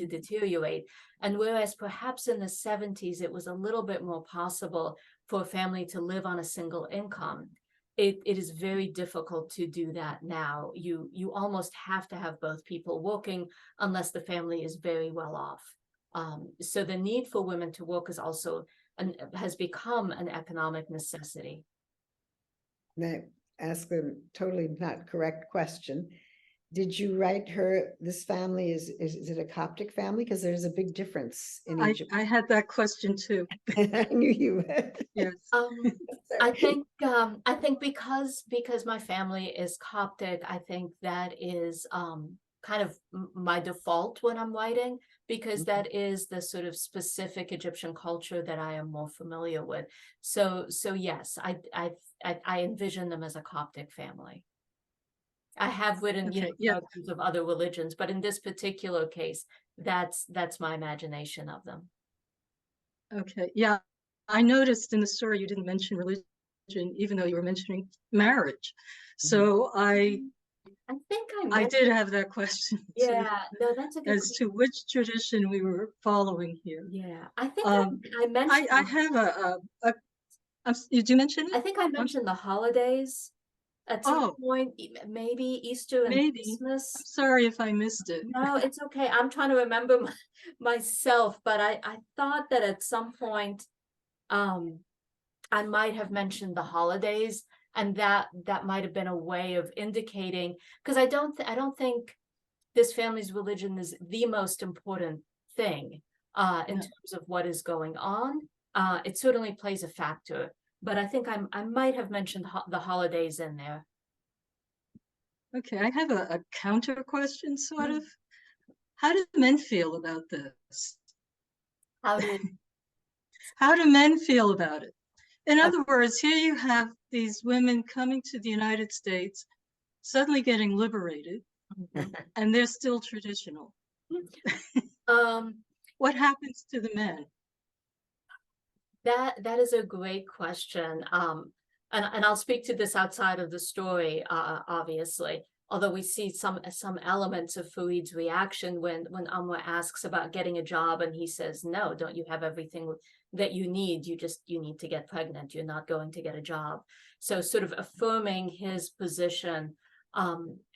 deteriorate. And whereas perhaps in the 70s, it was a little bit more possible for a family to live on a single income, it is very difficult to do that now. You almost have to have both people working unless the family is very well off. So the need for women to work is also has become an economic necessity. May I ask a totally not correct question? Did you write her, this family, is it a Coptic family? Because there's a big difference in Egypt. I had that question too. I knew you would. Yes. I think because my family is Coptic, I think that is kind of my default when I'm writing, because that is the sort of specific Egyptian culture that I am more familiar with. So yes, I envision them as a Coptic family. I have written, you know, characters of other religions, but in this particular case, that's my imagination of them. Okay, yeah, I noticed in the story you didn't mention religion, even though you were mentioning marriage. So I think I did have that question too. Yeah, no, that's a good as to which tradition we were following here. Yeah, I think I mentioned. I have did you mention it? I think I mentioned the holidays at some point, maybe Easter and Christmas. I'm sorry if I missed it. No, it's okay. I'm trying to remember myself, but I thought that at some point, I might have mentioned the holidays, and that might have been a way of indicating, because I don't think this family's religion is the most important thing in No. terms of what is going on. It certainly plays a factor, but I think I might have mentioned the holidays in there. Okay, I have a counter question, sort of. How do men feel about this? How do How do men feel about it? In other words, here you have these women coming to the United States, suddenly getting liberated, and they're still traditional. What happens to the men? That is a great question. And I'll speak to this outside of the story, obviously. Although we see some elements of Fareed's reaction when Amr asks about getting a job, and he says, "No, don't you have everything that you need? You need to get pregnant. You're not going to get a job." So sort of affirming his position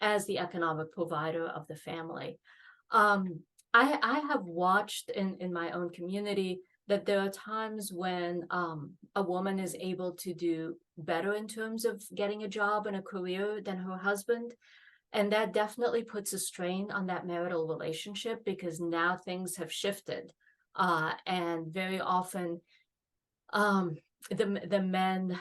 as the economic provider of the family. I have watched in my own community that there are times when a woman is able to do better in terms of getting a job and a career than her husband. And that definitely puts a strain on that marital relationship, because now things have shifted. And very often the men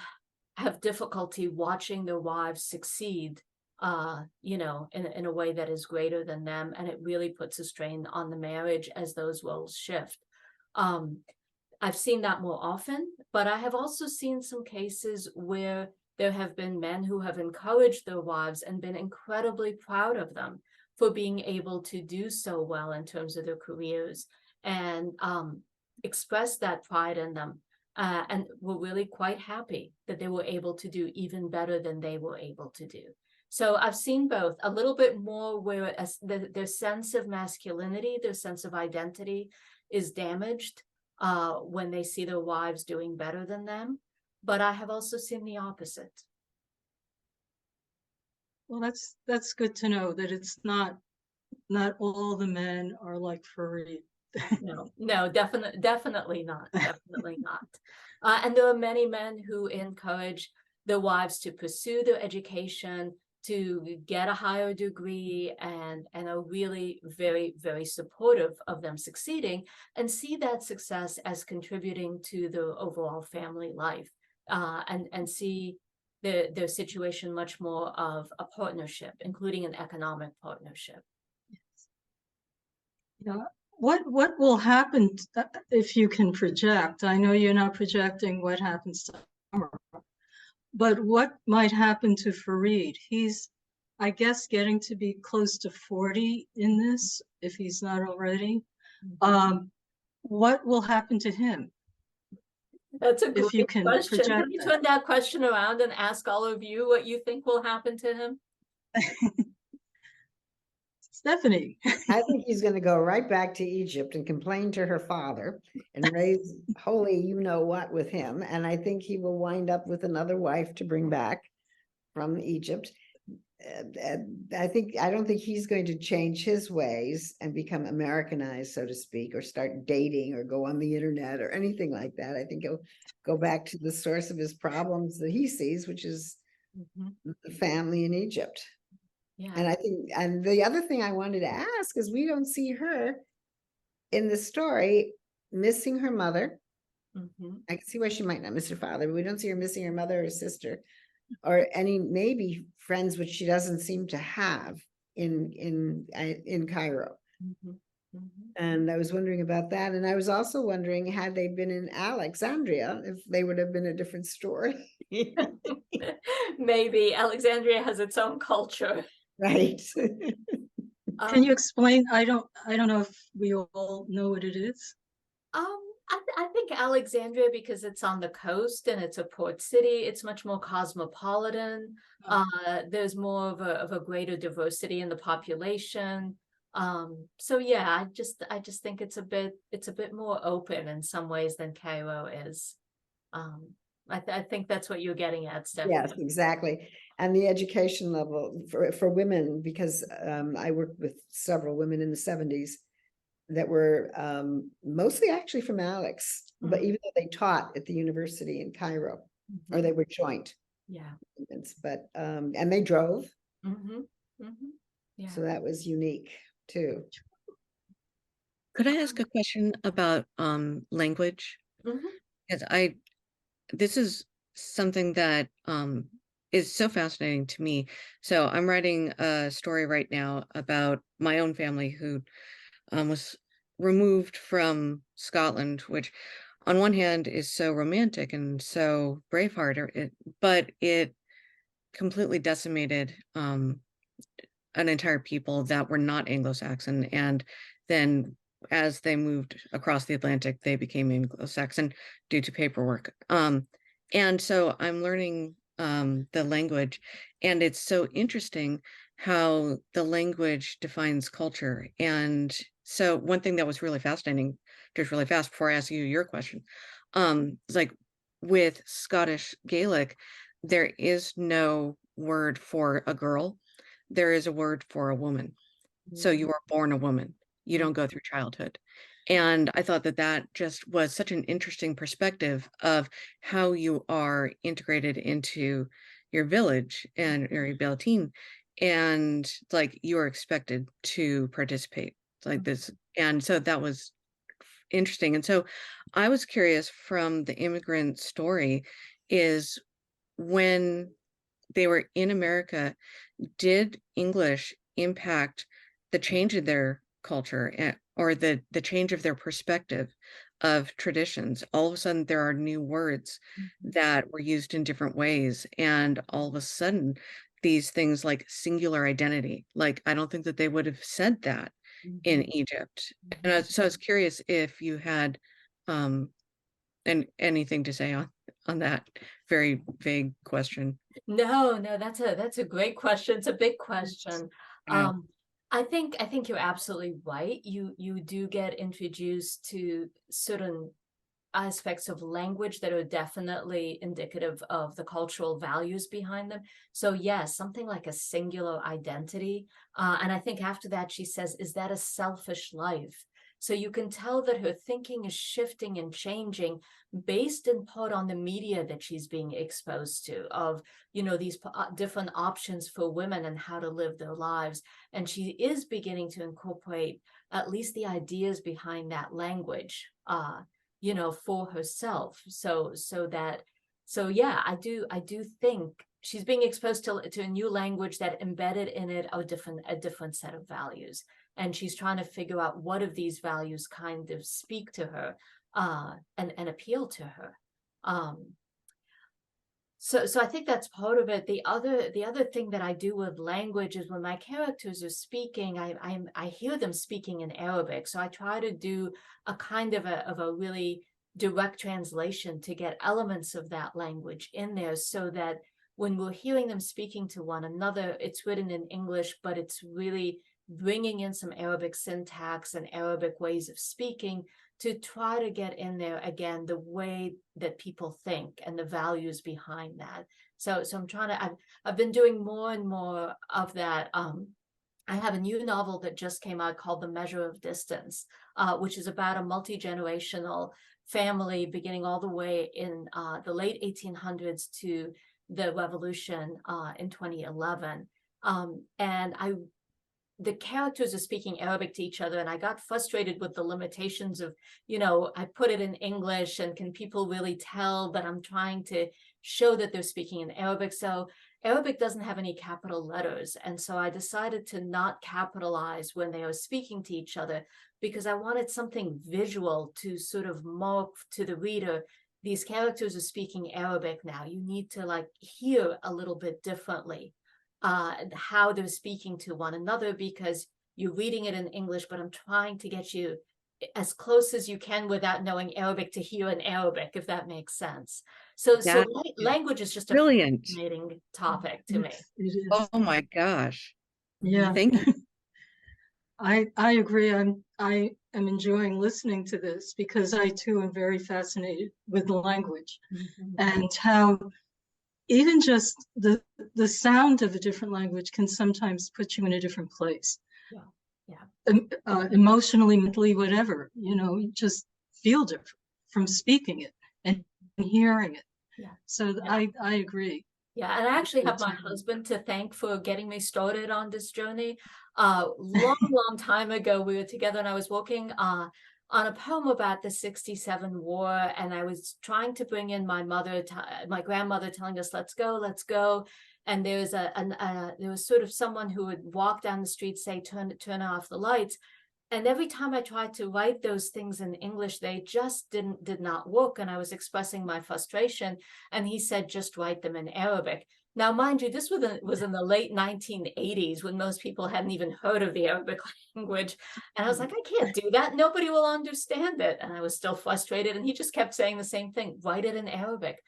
have difficulty watching their wives succeed, in a way that is greater than them. And it really puts a strain on the marriage as those roles shift. I've seen that more often, but I have also seen some cases where there have been men who have encouraged their wives and been incredibly proud of them for being able to do so well in terms of their careers, and express that pride in them, and were really quite happy that they were able to do even better than they were able to do. So I've seen both, a little bit more where their sense of masculinity, their sense of identity is damaged when they see their wives doing better than them. But I have also seen the opposite. Well, that's good to know that it's not all the men are like Fareed. No, definitely not. Definitely not. And there are many men who encourage their wives to pursue their education, to get a higher degree, and are really very, very supportive of them succeeding, and see that success as contributing to the overall family life, and see their situation much more of a partnership, including an economic partnership. Yeah. What will happen if you can project? I know you're not projecting what happens to Tamarah, but what might happen to Fareed? He's, I guess, getting to be close to 40 in this, if he's not already. What will happen to him? That's a If you great can question. project Can you that. turn that question around and ask all of you what you think will happen to him? Stephanie. I think he's going to go right back to Egypt and complain to her father and raise holy you know what with him. And I think he will wind up with another wife to bring back from Egypt. I don't think he's going to change his ways and become Americanized, so to speak, or start dating or go on the internet or anything like that. I think he'll go back to the source of his problems that he sees, which is the family in Egypt. Yeah. And I think, and the other thing I wanted to ask is, we don't see her in the story missing her mother. I can see why she might not miss her father, but we don't see her missing her mother or sister, or any maybe friends, which she doesn't seem to have in Cairo. And I was wondering about that. And I was also wondering, had they been in Alexandria, if they would have been a different story. Maybe Alexandria has its own culture. Right. Can you explain? I don't know if we all know what it is. I think Alexandria, because it's on the coast and it's a port city, it's much more cosmopolitan. There's more of a greater diversity in the population. So yeah, I just think it's a bit more open in some ways than Cairo is. I think that's what you're getting at, Stephanie. Yes, exactly. And the education level for women, because I worked with several women in the 70s, that were mostly actually from Alex, but Mhm. even though they taught at the university in Cairo, or they were joint Yeah. students, but and they drove, Mm-hmm. Mm-hmm. Yeah. so that was unique too. Could I ask a question about language? Mhm. Because this is something that is so fascinating to me. So I'm writing a story right now about my own family who was removed from Scotland, which on one hand is so romantic and so Braveheart, but it completely decimated an entire people that were not Anglo-Saxon. And then as they moved across the Atlantic, they became Anglo-Saxon due to paperwork. And so I'm learning the language, and it's so interesting how the language defines culture. And so one thing that was really fascinating, just really fast before I ask you your question, is like with Scottish Gaelic, there is no word for a girl. There is a word for a woman. So you are born a woman. You don't go through childhood. And I thought that that just was such an interesting perspective of how you are integrated into your village and your Beltine. And like you are expected to participate like this. And so that was interesting. And so I was curious from the immigrant story is when they were in America, did English impact the change in their culture or the change of their perspective of traditions? All of a sudden, there are new words that were used in different ways. And all of a sudden, these things like singular identity, like I don't think that they would have said that in Egypt. And so I was curious if you had anything to say on that very vague question. No, that's a great question. It's a big question. I know. I think you're absolutely right. You do get introduced to certain aspects of language that are definitely indicative of the cultural values behind them. So yes, something like a singular identity. And I think after that, she says, is that a selfish life? So you can tell that her thinking is shifting and changing based in part on the media that she's being exposed to of, these different options for women and how to live their lives. And she is beginning to incorporate at least the ideas behind that language, for herself. So yeah, I do think she's being exposed to a new language that embedded in it a different set of values. And she's trying to figure out what of these values kind of speak to her and appeal to her. So I think that's part of it. The other thing that I do with language is when my characters are speaking, I hear them speaking in Arabic. So I try to do a kind of a really direct translation to get elements of that language in there so that when we're hearing them speaking to one another, it's written in English, but it's really bringing in some Arabic syntax and Arabic ways of speaking to try to get in there again the way that people think and the values behind that. So I'm trying to. I've been doing more and more of that. I have a new novel that just came out called The Measure of Distance, which is about a multi-generational family beginning all the way in the late 1800s to the revolution in 2011. And the characters are speaking Arabic to each other, and I got frustrated with the limitations of, I put it in English, and can people really tell that I'm trying to show that they're speaking in Arabic? So Arabic doesn't have any capital letters, and so I decided to not capitalize when they are speaking to each other because I wanted something visual to sort of mark to the reader, these characters are speaking Arabic now. You need to hear a little bit differently how they're speaking to one another because you're reading it in English, but I'm trying to get you as close as you can without knowing Arabic to hear in Arabic, if that makes sense. So language is just a brilliant. fascinating topic to me. It is. Oh my gosh. Yeah. Thank you. I agree. I am enjoying listening to this because I too am very fascinated with the language and how even just the sound of a different language can sometimes put you in a different place. Yeah. emotionally, mentally, whatever, you just feel different from speaking it and hearing it. Yeah. So Yeah. I agree. Yeah, and I actually have It's my husband to thank for getting me started on this journey. Long time ago, we were together and I was working on a poem about the '67 war, and I was trying to bring in my mother, my grandmother telling us, let's go. And there was there was sort of someone who would walk down the street, say, turn off the lights. And every time I tried to write those things in English, they just did not work. And I was expressing my frustration. And he said, just write them in Arabic. Now, mind you, this was in the late 1980s when most people hadn't even heard of the Arabic language. And I was like, I can't do that. Nobody will understand it. And I was still frustrated. And he just kept saying the same thing, write it in Arabic.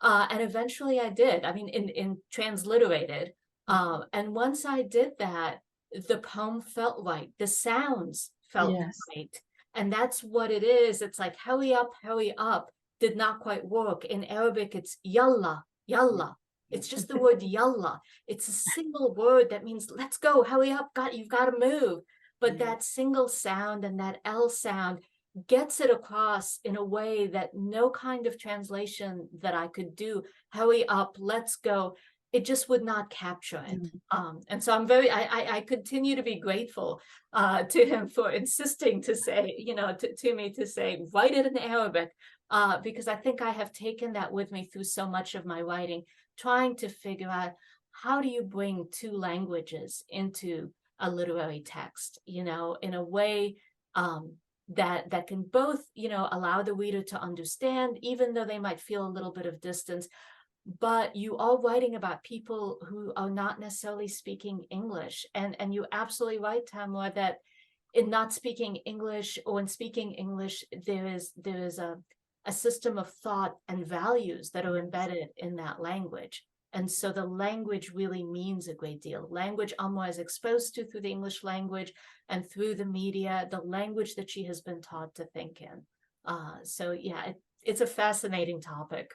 And eventually I did. I mean, in transliterated. And once I did that, the poem felt right. The sounds felt right. And that's what it is. It's like, hurry up did not quite work. In Arabic, it's yalla, yalla. It's just the word yalla. It's a single word that means let's go, hurry up, you've got to move. But that single sound and that L sound gets it across in a way that no kind of translation that I could do, hurry up, let's go, it just would not capture it. And so I continue to be grateful to him for insisting to say, to me to say, write it in Arabic, because I think I have taken that with me through so much of my writing, trying to figure out how do you bring two languages into a literary text, in a way that can both, allow the reader to understand, even though they might feel a little bit of distance, but you are writing about people who are not necessarily speaking English. And you're absolutely right, Tamarah, that in not speaking English or in speaking English, there is a system of thought and values that are embedded in that language. And so the language really means a great deal. Language Amor is exposed to through the English language and through the media, the language that she has been taught to think in. So yeah, it's a fascinating topic.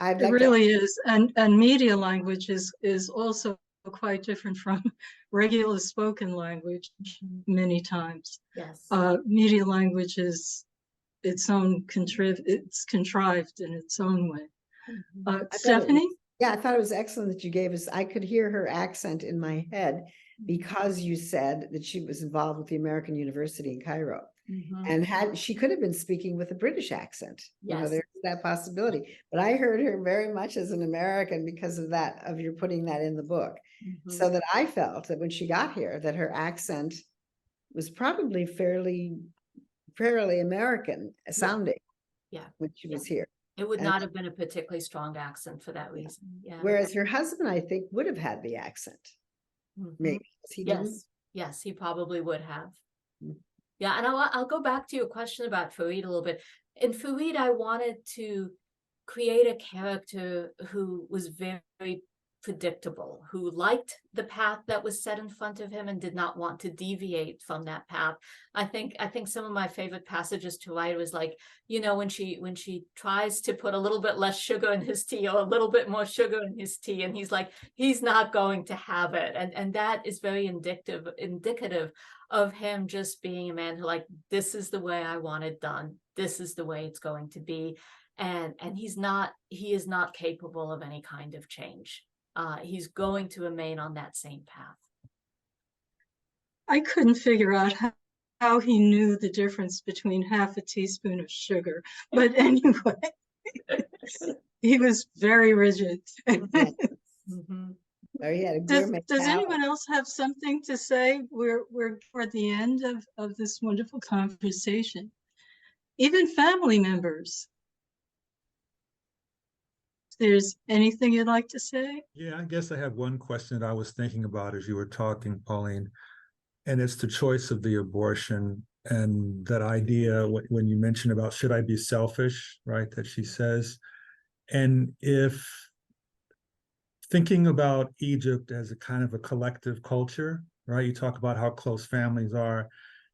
I'd It like really is. And media language is also quite different from regular spoken language many times. Yes. Media language is its own it's contrived in its own way. Stephanie? Yeah, I thought it was excellent that you gave us, I could hear her accent in my head because you said that she was involved with the American University in Cairo. And she could have been speaking with a British accent. Yes. There's that possibility. But I heard her very much as an American because of that, of your putting that in the book. So that I felt that when she got here, that her accent was probably fairly American sounding. Yeah. When she was here. It would not have been a particularly strong accent for that reason. Yeah. Whereas her husband, I think, would have had the accent. Maybe. Yes, he probably would have. Yeah, and I'll go back to your question about Farid a little bit. In Farid, I wanted to create a character who was very predictable, who liked the path that was set in front of him and did not want to deviate from that path. I think some of my favorite passages to write was like, when she tries to put a little bit less sugar in his tea or a little bit more sugar in his tea, and he's like, he's not going to have it. And that is very indicative of him just being a man who, like, this is the way I want it done. This is the way it's going to be. And he is not capable of any kind of change. He's going to remain on that same path. I couldn't figure out how he knew the difference between half a teaspoon of sugar, but anyway, he was very rigid. Does anyone else have something to say? We're toward the end of this wonderful conversation. Even family members. If there's anything you'd like to say? Yeah, I guess I have one question that I was thinking about as you were talking, Pauline, and it's the choice of the abortion and that idea when you mentioned about should I be selfish, right, that she says. And if thinking about Egypt as a kind of a collective culture, right, you talk about how close families are,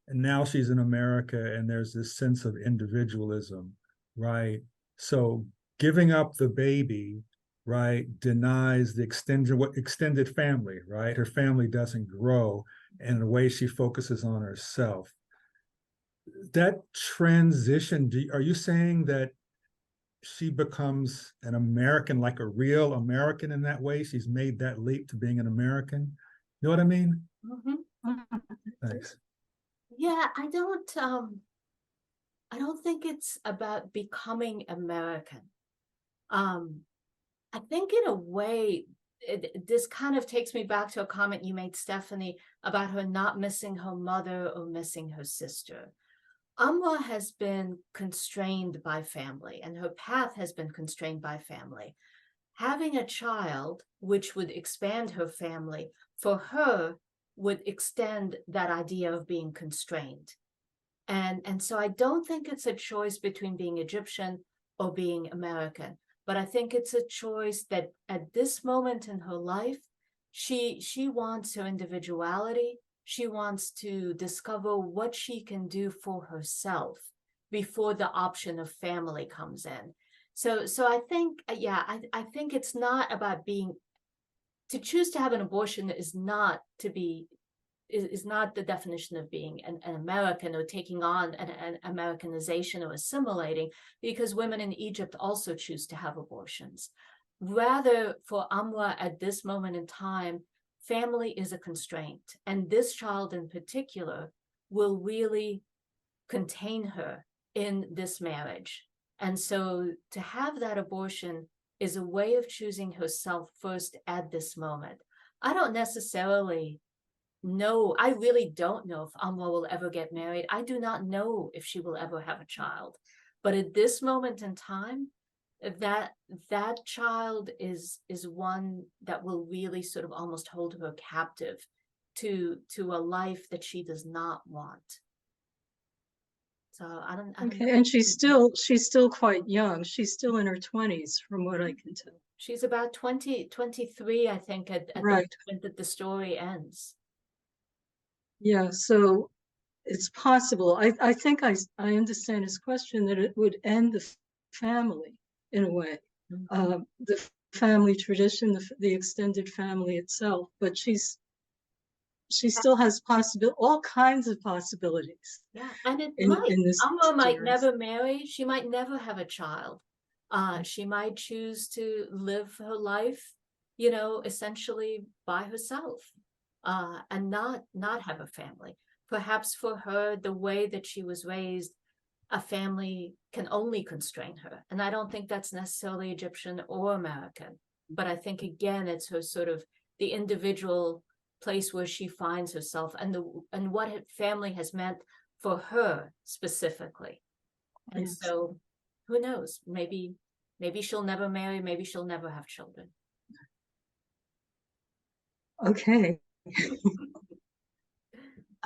and now she's in America and there's this sense of individualism, right? So giving up the baby, right, denies the extended family, right? Her family doesn't grow, and in a way she focuses on herself. That transition, are you saying that she becomes an American, like a real American in that way? She's made that leap to being an American. You know what I mean? Thanks. Yeah, I don't think it's about becoming American. I think in a way, this kind of takes me back to a comment you made, Stephanie, about her not missing her mother or missing her sister. Amra has been constrained by family, and her path has been constrained by family. Having a child, which would expand her family, for her would extend that idea of being constrained. And so I don't think it's a choice between being Egyptian or being American, but I think it's a choice that at this moment in her life, she wants her individuality. She wants to discover what she can do for herself before the option of family comes in. So I think, yeah, I think it's not about to choose to have an abortion is not the definition of being an American or taking on an Americanization or assimilating, because women in Egypt also choose to have abortions. Rather, for Amra at this moment in time, family is a constraint. And this child in particular will really contain her in this marriage. And so to have that abortion is a way of choosing herself first at this moment. I don't necessarily know, I really don't know if Amra will ever get married. I do not know if she will ever have a child. But at this moment in time, that child is one that will really sort of almost hold her captive to a life that she does not want. So I don't Okay, know. and she's still quite young. She's still in her 20s, from what I can tell. She's about 23, I think, at Right. the moment that the story ends. Yeah, so it's possible. I think I understand his question, that it would end the family in a way, the family tradition, the extended family itself. But she still has all kinds of possibilities. Yeah, and it in this Amra might series. never marry. She might never have a child. She might choose to live her life, essentially by herself, and not have a family. Perhaps for her, the way that she was raised, a family can only constrain her. And I don't think that's necessarily Egyptian or American. But I think, again, it's her sort of the individual place where she finds herself and what family has meant for her specifically. And so who knows? Maybe she'll never marry, maybe she'll never have children. Okay.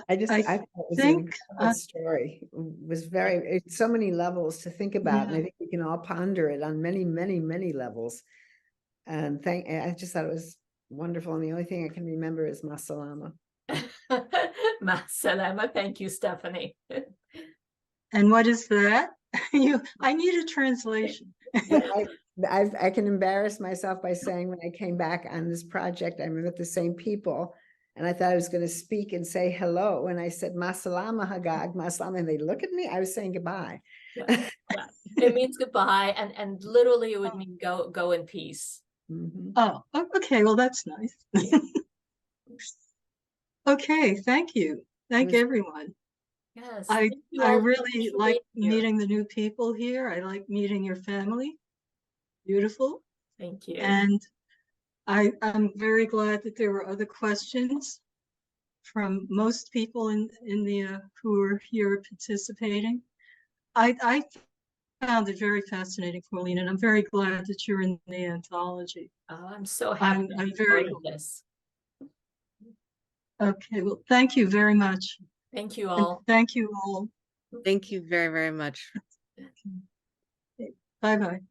I thought it was an incredible story. It was it's so many levels to think about. And I think we can all ponder it on many, many, many levels. And I just thought it was wonderful. And the only thing I can remember is Masalama. Masalama. Thank you, Stephanie. And what is that? I need a translation. I can embarrass myself by saying, when I came back on this project, I met the same people, and I thought I was going to speak and say hello. And I said, Masalama Hagag, Masalama. And they look at me. I was saying goodbye. Yeah. It means goodbye. And literally it would mean go in peace. Mm-hmm. Oh, okay. Well, that's nice. Okay. Thank you. Thank everyone. Yes. I all really like meeting the new people here. I like meeting your family. Beautiful. Thank you. And I'm very glad that there were other questions from most people in the who are here participating. I found it very fascinating, Pauline, and I'm very glad that you're in the anthology. Oh, I'm so happy. I'm very glad this. Okay, well, thank you very much. Thank you all. And thank you all. Thank you very, very much. Bye-bye.